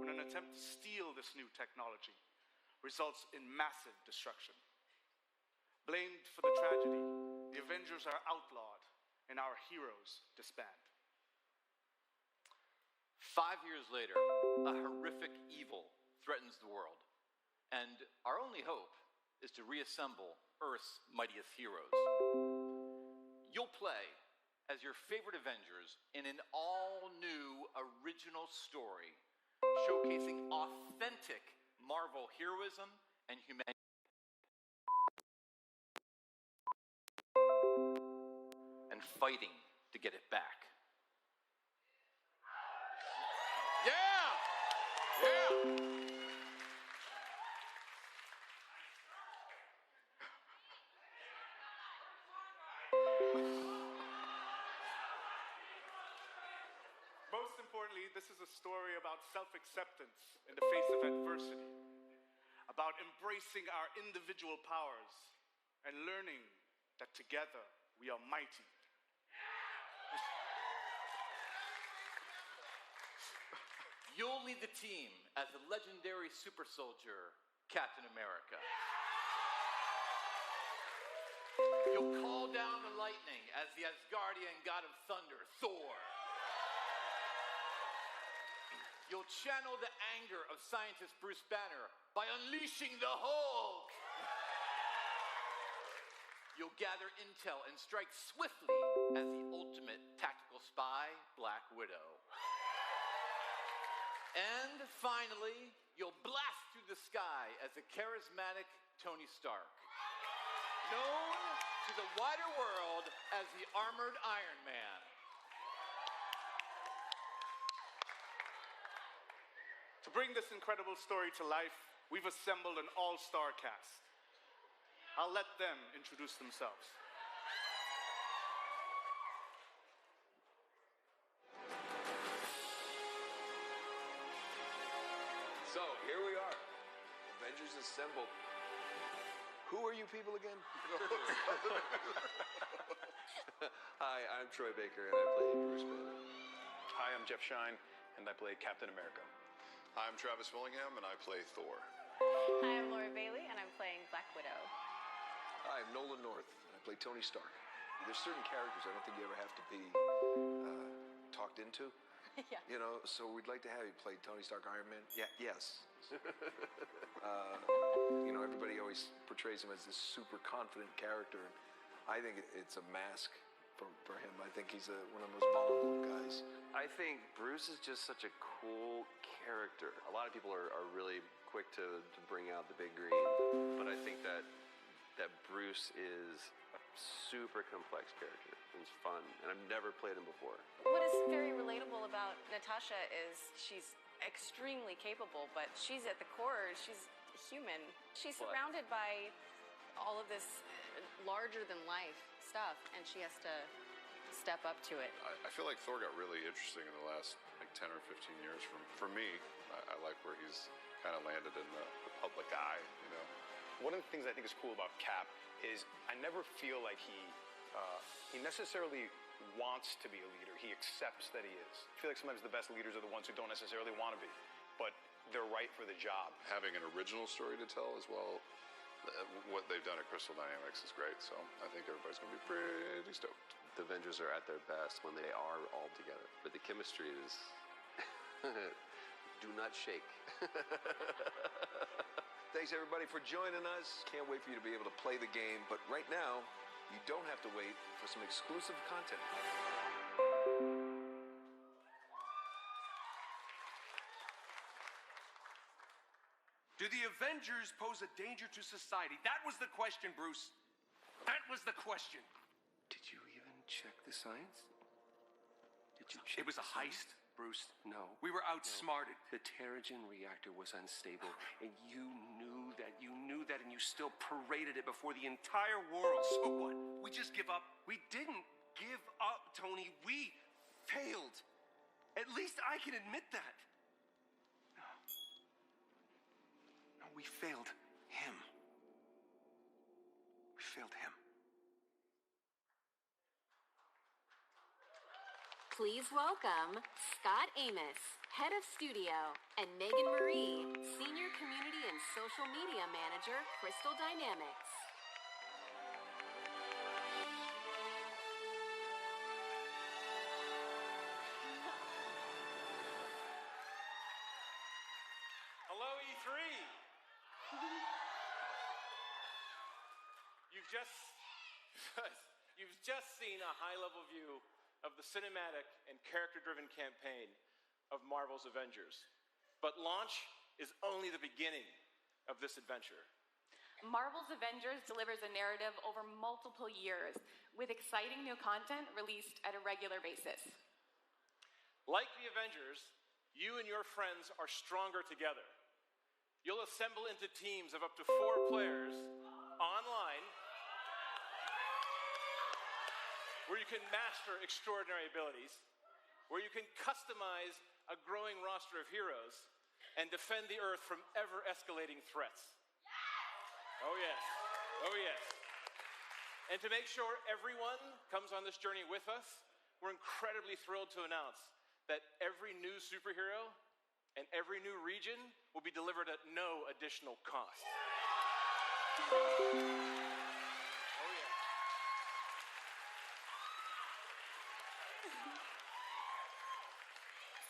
when an attempt to steal this new technology results in massive destruction. Blamed for the tragedy, the Avengers are outlawed, and our heroes disband. 5 years later, a horrific evil threatens the world, and our only hope is to reassemble Earth's mightiest heroes. You'll play as your favorite Avengers in an all-new original story showcasing authentic Marvel heroism and humanity. And fighting to get it back. Yeah! Yeah! Most importantly, this is a story about self-acceptance in the face of adversity, about embracing our individual powers and learning that together we are mighty. You'll lead the team as the legendary super soldier, Captain America. You'll call down the lightning as the Asgardian god of thunder, Thor. You'll channel the anger of scientist Bruce Banner by unleashing the Hulk. You'll gather intel and strike swiftly as the ultimate tactical spy, Black Widow. And finally, you'll blast through the sky as the charismatic Tony Stark, known to the wider world as the Armored Iron Man. To bring this incredible story to life, we've assembled an all-star cast. I'll let them introduce themselves. So, here we are. Avengers assembled. Who are you people again? Hi, I'm Troy Baker, and I play Bruce Banner. Hi, I'm Jeff Shine, and I play Captain America. Hi, I'm Travis Willingham, and I play Thor. Hi, I'm Laura Bailey, and I'm playing Black Widow. Hi, I'm Nolan North, and I play Tony Stark. There's certain characters I don't think you ever have to be talked into. Yeah. You know, so we'd like to have you play Tony Stark, Iron Man. Yeah, yes. You know, everybody always portrays him as this super confident character. And I think it's a mask for him. I think he's one of the most vulnerable guys. I think Bruce is just such a cool character. A lot of people are really quick to bring out the big green, but I think that Bruce is a super complex character. It's fun, and I've never played him before. What is very relatable about Natasha is she's extremely capable, but she's at the core, she's human. She's surrounded by all of this larger-than-life stuff, and she has to step up to it. I feel like Thor got really interesting in the last 10 or 15 years. For me, I like where he's kind of landed in the public eye, you know. One of the things I think is cool about Cap is I never feel like he necessarily wants to be a leader. He accepts that he is. I feel like sometimes the best leaders are the ones who don't necessarily want to be, but they're right for the job. Having an original story to tell as well, what they've done at Crystal Dynamics is great, so I think everybody's going to be pretty stoked. The Avengers are at their best when they are all together, but the chemistry is do not shake. Thanks, everybody, for joining us. Can't wait for you to be able to play the game. But right now, you don't have to wait for some exclusive content. Do the Avengers pose a danger to society? That was the question, Bruce. That was the question. Did you even check the science? Did you check It was a heist, Bruce. No. We were outsmarted. The Terrigen reactor was unstable, and you knew that, and you still paraded it before the entire world. So what? We just give up? We didn't give up, Tony. We failed. At least I can admit that. No, we failed him. We failed him. Please welcome Scott Amos, Head of Studio, and Megan Marie, Senior Community and Social Media Manager, Crystal Dynamics. Hello, E3. You've just seen a high-level view of the cinematic and character-driven campaign of Marvel's Avengers. But launch is only the beginning of this adventure. Marvel's Avengers delivers a narrative over multiple years, with exciting new content released at a regular basis. Like the Avengers, you and your friends are stronger together. You'll assemble into teams of up to 4 players online, where you can master extraordinary abilities, where you can customize a growing roster of heroes, and defend the Earth from ever-escalating threats. Oh yes, oh yes. And to make sure everyone comes on this journey with us, we're incredibly thrilled to announce that every new superhero and every new region will be delivered at no additional cost.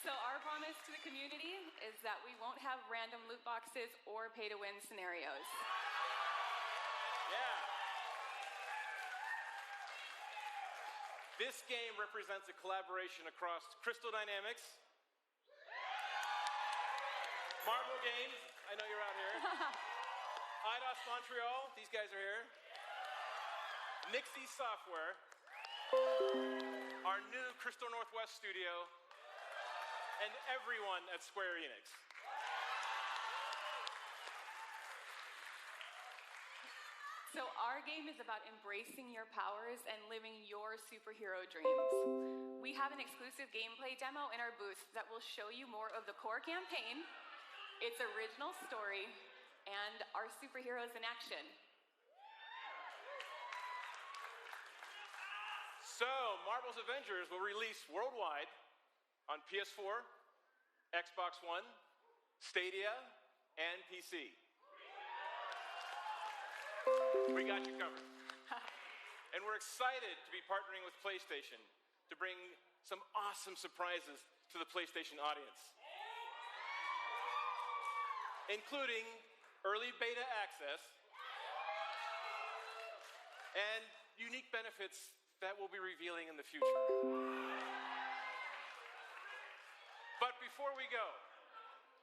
So our promise to the community is that we won't have random loot boxes or pay-to-win scenarios. Yeah. This game represents a collaboration across Crystal Dynamics, Marvel Games, I know you're out here, Eidos Montreal, these guys are here, Nixie Software, our new Crystal Northwest studio, and everyone at Square Enix. So our game is about embracing your powers and living your superhero dreams. We have an exclusive gameplay demo in our booth that will show you more of the core campaign, its original story, and our superheroes in action. So, Marvel's Avengers will release worldwide on PS4, Xbox One, Stadia, and PC. We got you covered. And we're excited to be partnering with PlayStation to bring some awesome surprises to the PlayStation audience, including early beta access and unique benefits that we'll be revealing in the future. But before we go,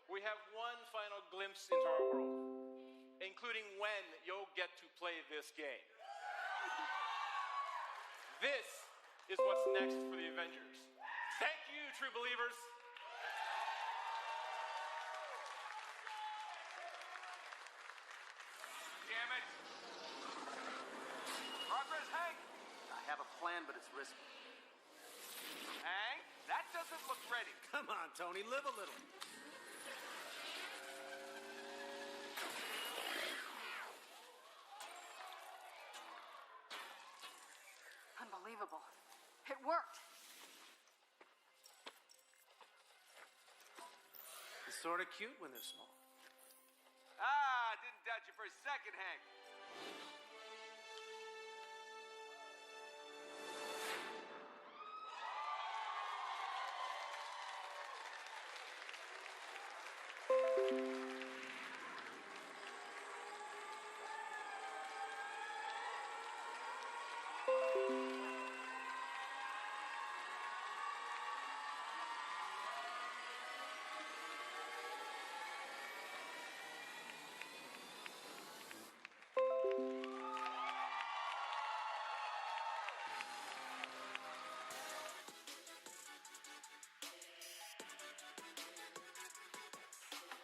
we have one final glimpse into our world, including when you'll get to play this game. This is what's next for the Avengers. Thank you, true believers. Damn it! Progress, Hank! I have a plan, but it's risky. Hank, that doesn't look ready. Come on, Tony, live a little. Unbelievable. It worked. It's sort of cute when they're small. Ah, didn't doubt you for a second, Hank.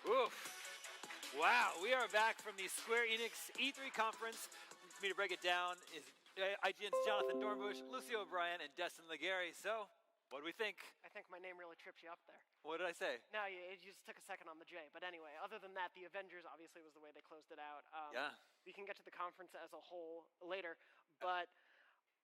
Oof. Wow, we are back from the Square Enix E3 conference. For me to break it down is IGN's Jonathan Dornbush, Lucio O'Brien, and Destin Legary. So, what do we think? I think my name really tripped you up there. What did I say? No, you just took a second on the J. But anyway, other than that, the Avengers obviously was the way they closed it out. Yeah. We can get to the conference as a whole later, but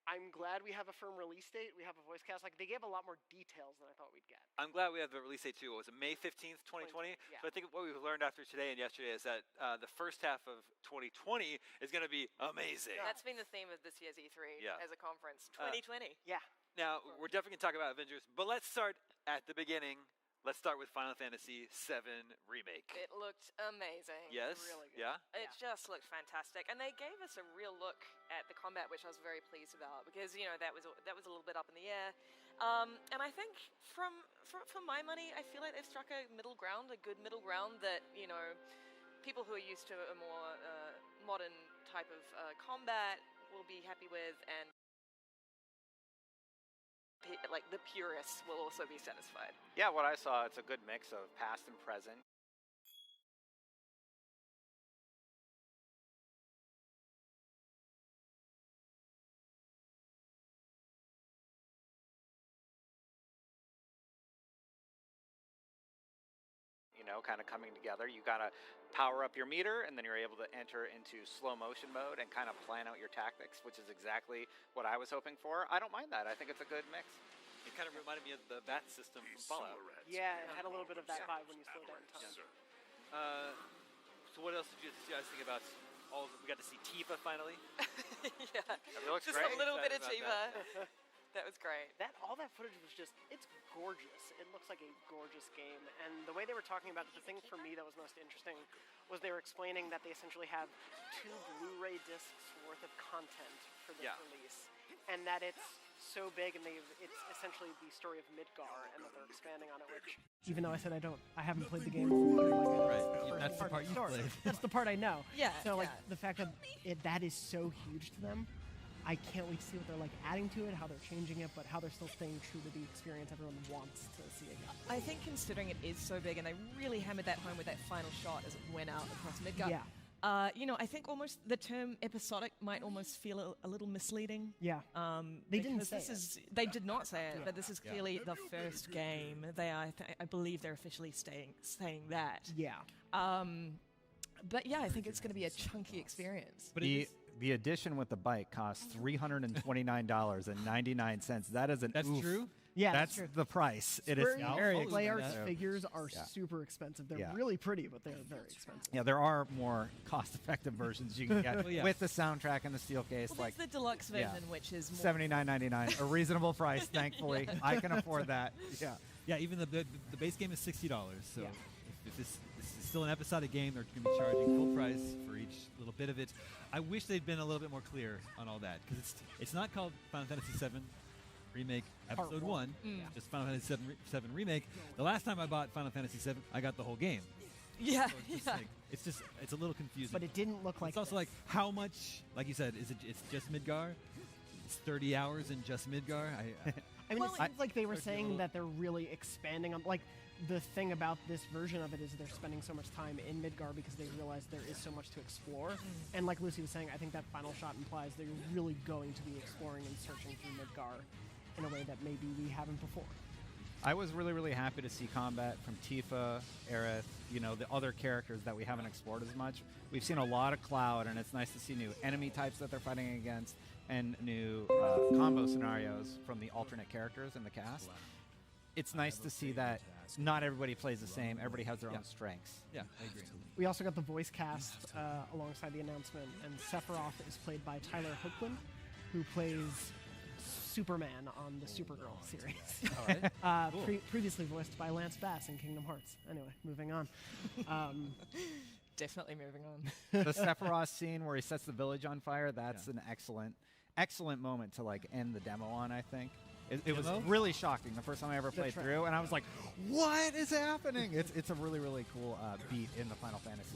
I'm glad we have a firm release date. We have a voice cast. Like, they gave a lot more details than I thought we'd get. I'm glad we have the release date too. What was it, May 15th, 2020? Yeah. So I think what we've learned after today and yesterday is that the first half of 2020 is going to be amazing. That's been the theme of this year's E3 Yeah. as a conference. 2020. Yeah. Now, we're definitely going to talk about Avengers, but let's start at the beginning Let's start with Final Fantasy VII Remake. It looked amazing. Yes? Really good. Yeah? It just looked fantastic, and they gave us a real look at the combat, which I was very pleased about because that was a little bit up in the air, and I think for my money, I feel like they've struck a middle ground, a good middle ground that people who are used to a more modern type of combat will be happy with, and like the purists will also be satisfied. Yeah, what I saw, it's a good mix of past and present. Kind of coming together. You gotta power up your meter, and then you're able to enter into slow motion mode and kind of plan out your tactics, which is exactly what I was hoping for. I don't mind that. I think it's a good mix. It kind of reminded me of the bat system from Fallout. Yeah, it had a little bit of that vibe when you slow down time. So what else did you guys think about? We got to see Tifa finally. Yeah, it looks just great. a little bit of Excited Tifa. That was great. All that footage was it's gorgeous. It looks like a gorgeous game. And the way they were talking about it, the thing for me that was most interesting was they were explaining that they essentially have 2 Blu-ray discs worth of content for this release. And that it's so big, and it's essentially the story of Midgar, and that they're expanding on it, which, even though I said I haven't played the game before, That's the part you played. That's the part I know. Yeah. So the fact that that is so huge to them, I can't wait to see what they're adding to it, how they're changing it, but how they're still staying true to the experience everyone wants to see again. I think considering it is so big, and they really hammered that home with that final shot as it went out across Midgar. Yeah. I think almost the term episodic might almost feel a little misleading. Yeah. They didn't say They did not say it, but this is clearly the first game. They are, I believe they're officially saying that. Yeah. But yeah, I think it's going to be a chunky experience. But the edition with the bike costs $329.99. That is an oof. True? Yeah, that's true. the price. It is very very Arts expensive. figures are super expensive. They're really pretty, but they're very expensive. Yeah, there are more cost-effective versions you can get with the soundtrack and the steel case. Well, there's the deluxe version, which is more $79.99, a reasonable price. Thankfully, I can afford that. Yeah, yeah. Even the base game is $60. So if this is still an episodic game, they're going to be charging full price for each little bit of it. I wish they'd been a little bit more clear on all that, because it's not called Final Fantasy VII Remake Episode 1, just Final Fantasy VII Remake. The last time I bought Final Fantasy VII, I got the whole game. Yeah, so it's it's a little confusing. But it didn't look like. It's also how much, like you said, it's just Midgar. It's 30 hours in just Midgar. I mean, it seems like they were saying that they're really expanding on the thing about this version of it is they're spending so much time in Midgar because they realize there is so much to explore. And like Lucy was saying, I think that final shot implies they're really going to be exploring and searching through Midgar in a way that maybe we haven't before. I was really, really happy to see combat from Tifa, Aerith, the other characters that we haven't explored as much. We've seen a lot of Cloud, and it's nice to see new enemy types that they're fighting against and new combo scenarios from the alternate characters in the cast. It's nice to see that not everybody plays the same. Everybody has their own strengths. Yeah, I agree. We also got the voice cast alongside the announcement, and Sephiroth is played by Tyler Hoechlin, who plays Superman on the Supergirl series. All right. Previously voiced by Lance Bass in Kingdom Hearts. Anyway, moving on. Definitely moving on. The Sephiroth scene where he sets the village on fire, that's an excellent moment to end the demo on, I think. It was really shocking the first time I ever played through, and I was like, what is happening? It's a really, really cool beat in the Final Fantasy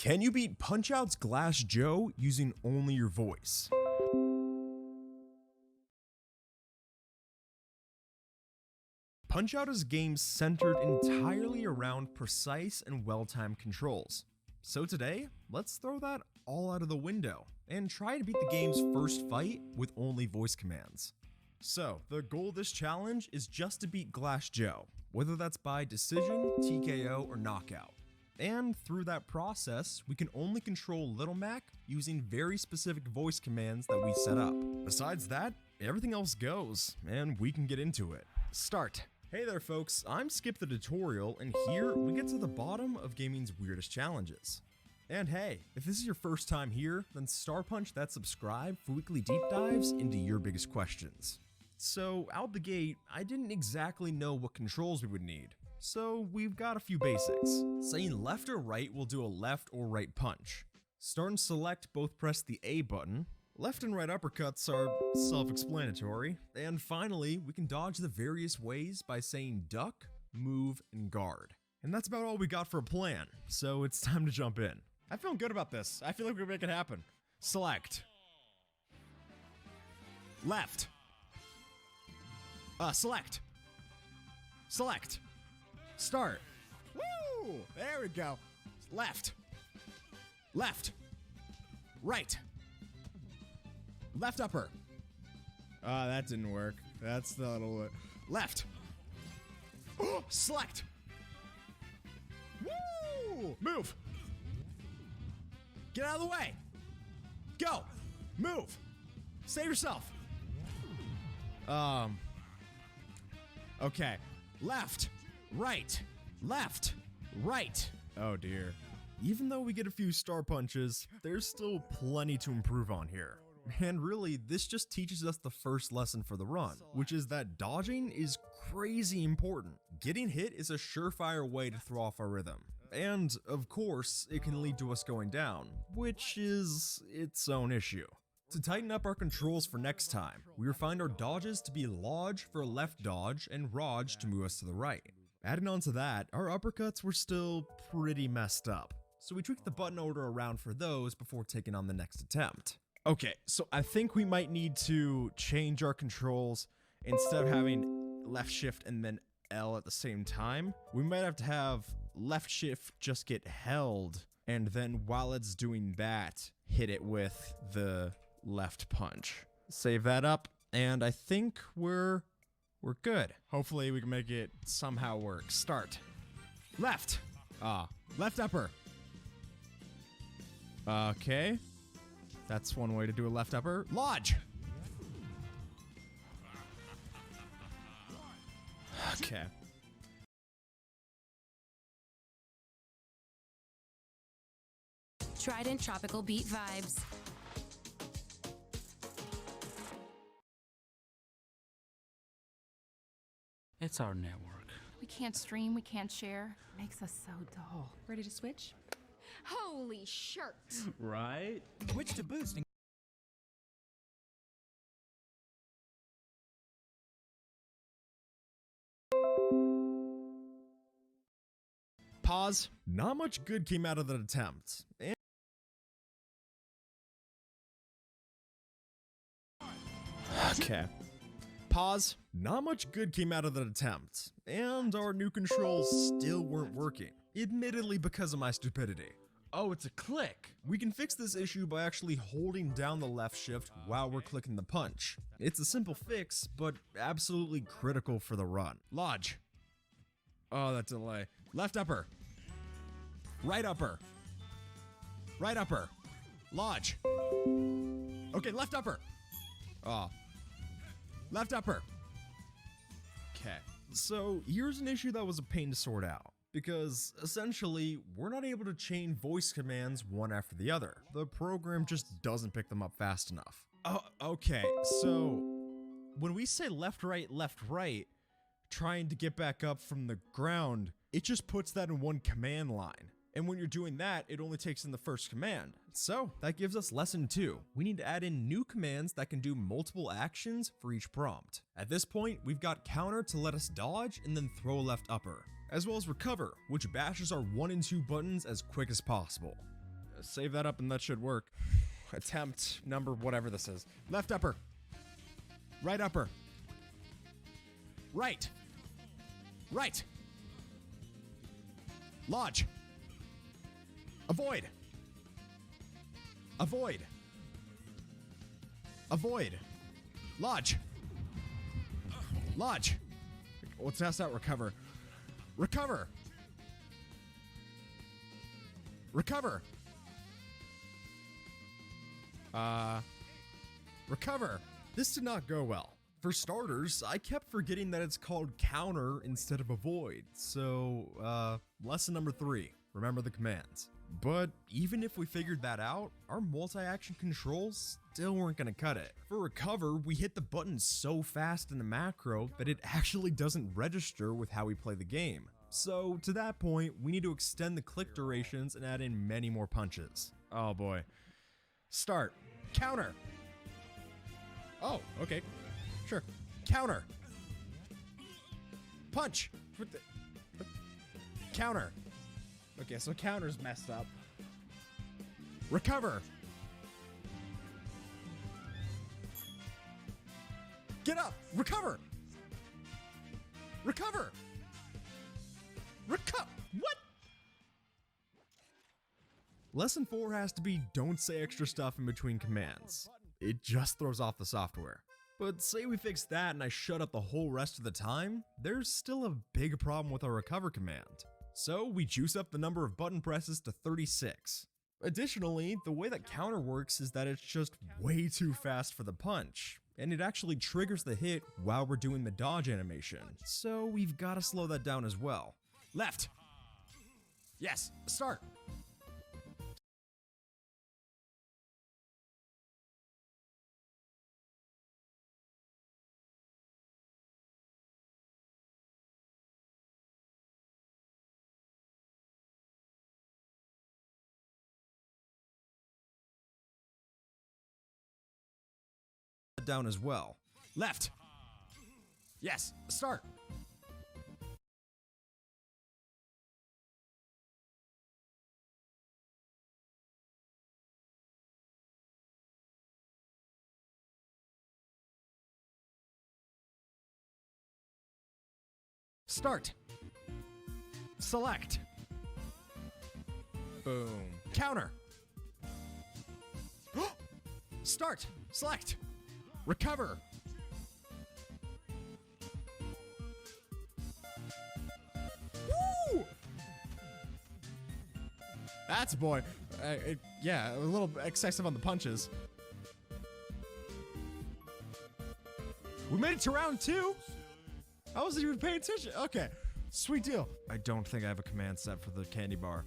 Can you beat Punch-Out's Glass Joe using only your voice? Punch-Out is a game centered entirely around precise and well-timed controls. So today, let's throw that all out of the window and try to beat the game's first fight with only voice commands. So, the goal of this challenge is just to beat Glass Joe, whether that's by decision, TKO, or knockout. And through that process, we can only control Little Mac using very specific voice commands that we set up. Besides that, everything else goes, and we can get into it. Start. Hey there folks, I'm Skip the Tutorial, and here we get to the bottom of gaming's weirdest challenges. And hey, if this is your first time here, then star punch that subscribe for weekly deep dives into your biggest questions. So out the gate, I didn't exactly know what controls we would need, so we've got a few basics. Saying left or right will do a left or right punch. Start and select both press the A button. Left and right uppercuts are self-explanatory. And finally, we can dodge the various ways by saying duck, move, and guard. And that's about all we got for a plan, so it's time to jump in. I'm feeling good about this. I feel like we can make it happen. Select. Left. Select. Select. Start. Woo! There we go. Left. Left. Right. Left upper. That didn't work. That's the little... Left. Select. Woo! Move. Get out of the way. Go. Move. Save yourself. Okay. Left. Right. Left. Right. Oh dear. Even though we get a few star punches, there's still plenty to improve on here. And really, this just teaches us the first lesson for the run, which is that dodging is crazy important. Getting hit is a surefire way to throw off our rhythm. And, of course, it can lead to us going down, which is its own issue. To tighten up our controls for next time, we refined our dodges to be Lodge for a left dodge and Raj to move us to the right. Adding on to that, our uppercuts were still pretty messed up, so we tweaked the button order around for those before taking on the next attempt. Okay, so I think we might need to change our controls. Instead of having left shift and then L at the same time, we might have to have left shift just get held, and then while it's doing that, hit it with the left punch. Save that up, and I think we're good. Hopefully we can make it somehow work. Start. Left. Left upper. Okay. That's one way to do a left upper. Lodge. Okay. Trident Tropical Beat Vibes. It's our network. We can't stream, we can't share. Makes us so dull. Ready to switch? Holy shirt! Right? Switch to boosting. Pause. Not much good came out of that attempt. Okay. Pause. Not much good came out of that attempt, and our new controls still weren't working, admittedly because of my stupidity. Oh, it's a click. We can fix this issue by actually holding down the left shift while we're clicking the punch. It's a simple fix, but absolutely critical for the run. Lodge. Oh, that delay. Left upper. Right upper. Right upper. Lodge. Okay, left upper. Left upper. Okay. So here's an issue that was a pain to sort out, because essentially we're not able to chain voice commands one after the other. The program just doesn't pick them up fast enough. Oh, okay. So when we say left, right, trying to get back up from the ground, it just puts that in one command line. And when you're doing that, it only takes in the first command. So that gives us lesson 2. We need to add in new commands that can do multiple actions for each prompt. At this point, we've got counter to let us dodge and then throw a left upper, as well as recover, which bashes our 1 and 2 buttons as quick as possible. Save that up and that should work. Attempt number whatever this is. Left upper. Right upper. Right. Right. Lodge. Avoid. Avoid. Avoid. Lodge. Lodge. Let's test out recover. Recover. Recover. Recover. This did not go well. For starters, I kept forgetting that it's called counter instead of avoid. So, lesson number 3, remember the commands. But even if we figured that out, our multi-action controls still weren't gonna cut it. For recover, we hit the button so fast in the macro that it actually doesn't register with how we play the game. So to that point, we need to extend the click durations and add in many more punches. Oh boy. Start. Counter. Oh, okay. Sure. Counter. Punch. Counter. Okay, so counter's messed up. Recover. Get up. Recover. Recover. What? Lesson 4 has to be don't say extra stuff in between commands. It just throws off the software. But say we fix that and I shut up the whole rest of the time, there's still a big problem with our recover command. So we juice up the number of button presses to 36. Additionally, the way that counter works is that it's just way too fast for the punch, and it actually triggers the hit while we're doing the dodge animation. So we've got to slow that down as well. Left. Yes, start. Down as well. Left. Yes, start. Start. Select. Boom. Counter. Start. Select. Recover. Woo! That's boy. Yeah, a little excessive on the punches. We made it to round 2. I wasn't even paying attention. Okay, sweet deal. I don't think I have a command set for the candy bar.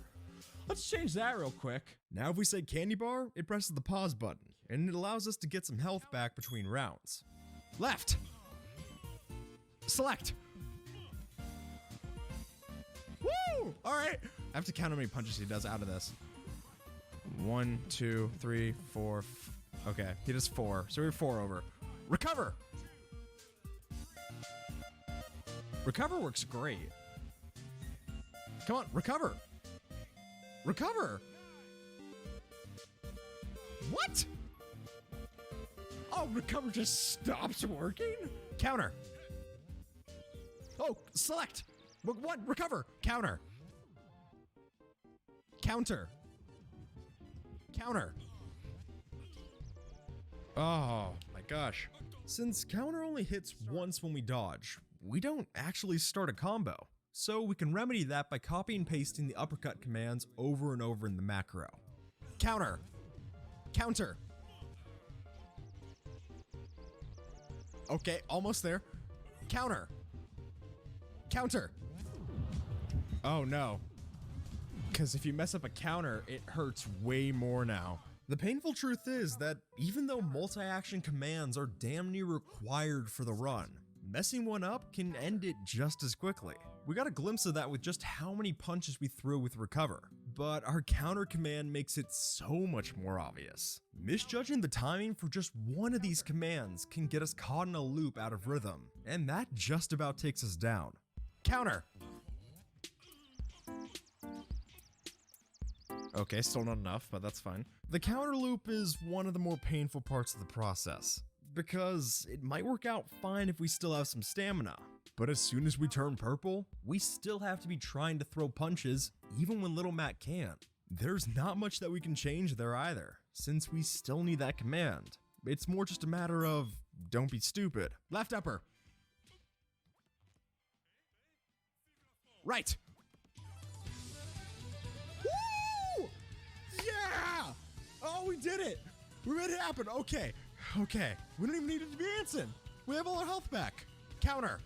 Let's change that real quick. Now if we say candy bar, it presses the pause button, and it allows us to get some health back between rounds. Left. Select. Woo! Alright. I have to count how many punches he does out of this. 1, 2, 3, 4. Okay, he does 4. So we're 4 over. Recover! Recover works great. Come on, recover! Recover! What? Oh, recover just stops working? Counter. Oh, select. What? Recover. Counter. Counter. Counter. Oh my gosh. Since counter only hits once when we dodge, we don't actually start a combo. So we can remedy that by copy and pasting the uppercut commands over and over in the macro. Counter. Counter. Okay, almost there. Counter. Counter. Oh no. Because if you mess up a counter, it hurts way more now. The painful truth is that even though multi-action commands are damn near required for the run, messing one up can end it just as quickly. We got a glimpse of that with just how many punches we threw with recover, but our counter command makes it so much more obvious. Misjudging the timing for just one of these commands can get us caught in a loop out of rhythm, and that just about takes us down. Counter. Okay, still not enough, but that's fine. The counter loop is one of the more painful parts of the process, because it might work out fine if we still have some stamina, but as soon as we turn purple, we still have to be trying to throw punches even when Little Mac can't. There's not much that we can change there either, since we still need that command. It's more just a matter of, don't be stupid. Left upper. Right. Woo! Yeah! Oh, we did it! We made it happen. Okay. Okay. We don't even need it to be Anson. We have all our health back. Counter.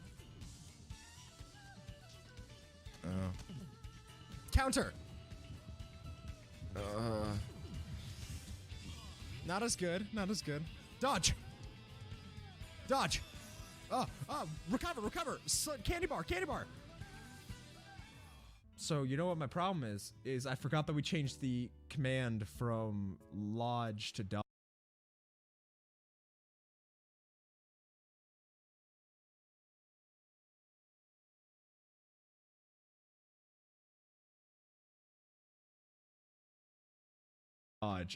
Counter. Not as good. Not as good. Dodge. Dodge. Recover. Recover. Candy bar. Candy bar. So you know what my problem is I forgot that we changed the command from lodge to dodge.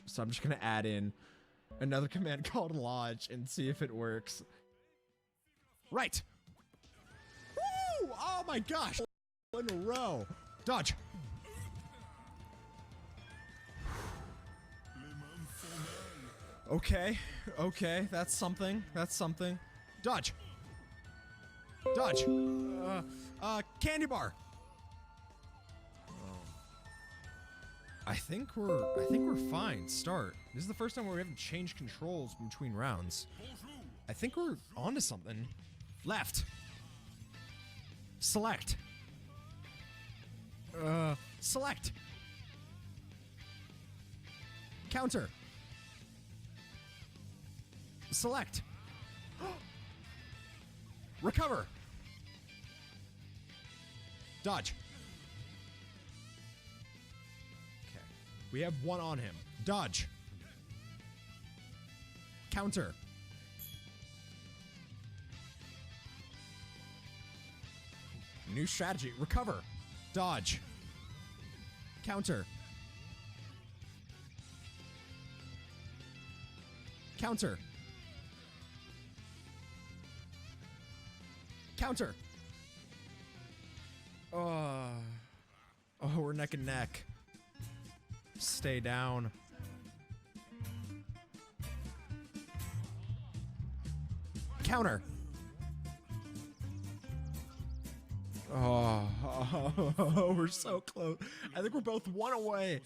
So I'm just gonna add in another command called lodge and see if it works. Right. Woo! Oh my gosh! In a row. Dodge. Okay. Okay. That's something. That's something. Dodge. Dodge. Candy bar. I think we're fine. Start. This is the first time where we haven't changed controls between rounds. I think we're onto something. Left. Select. Select. Counter. Select. Recover. Dodge. Okay. We have one on him. Dodge. Counter. New strategy. Recover. Dodge. Counter. Counter. Counter. Oh, we're neck and neck. Stay down. Counter. Oh, we're so close. I think we're both one away.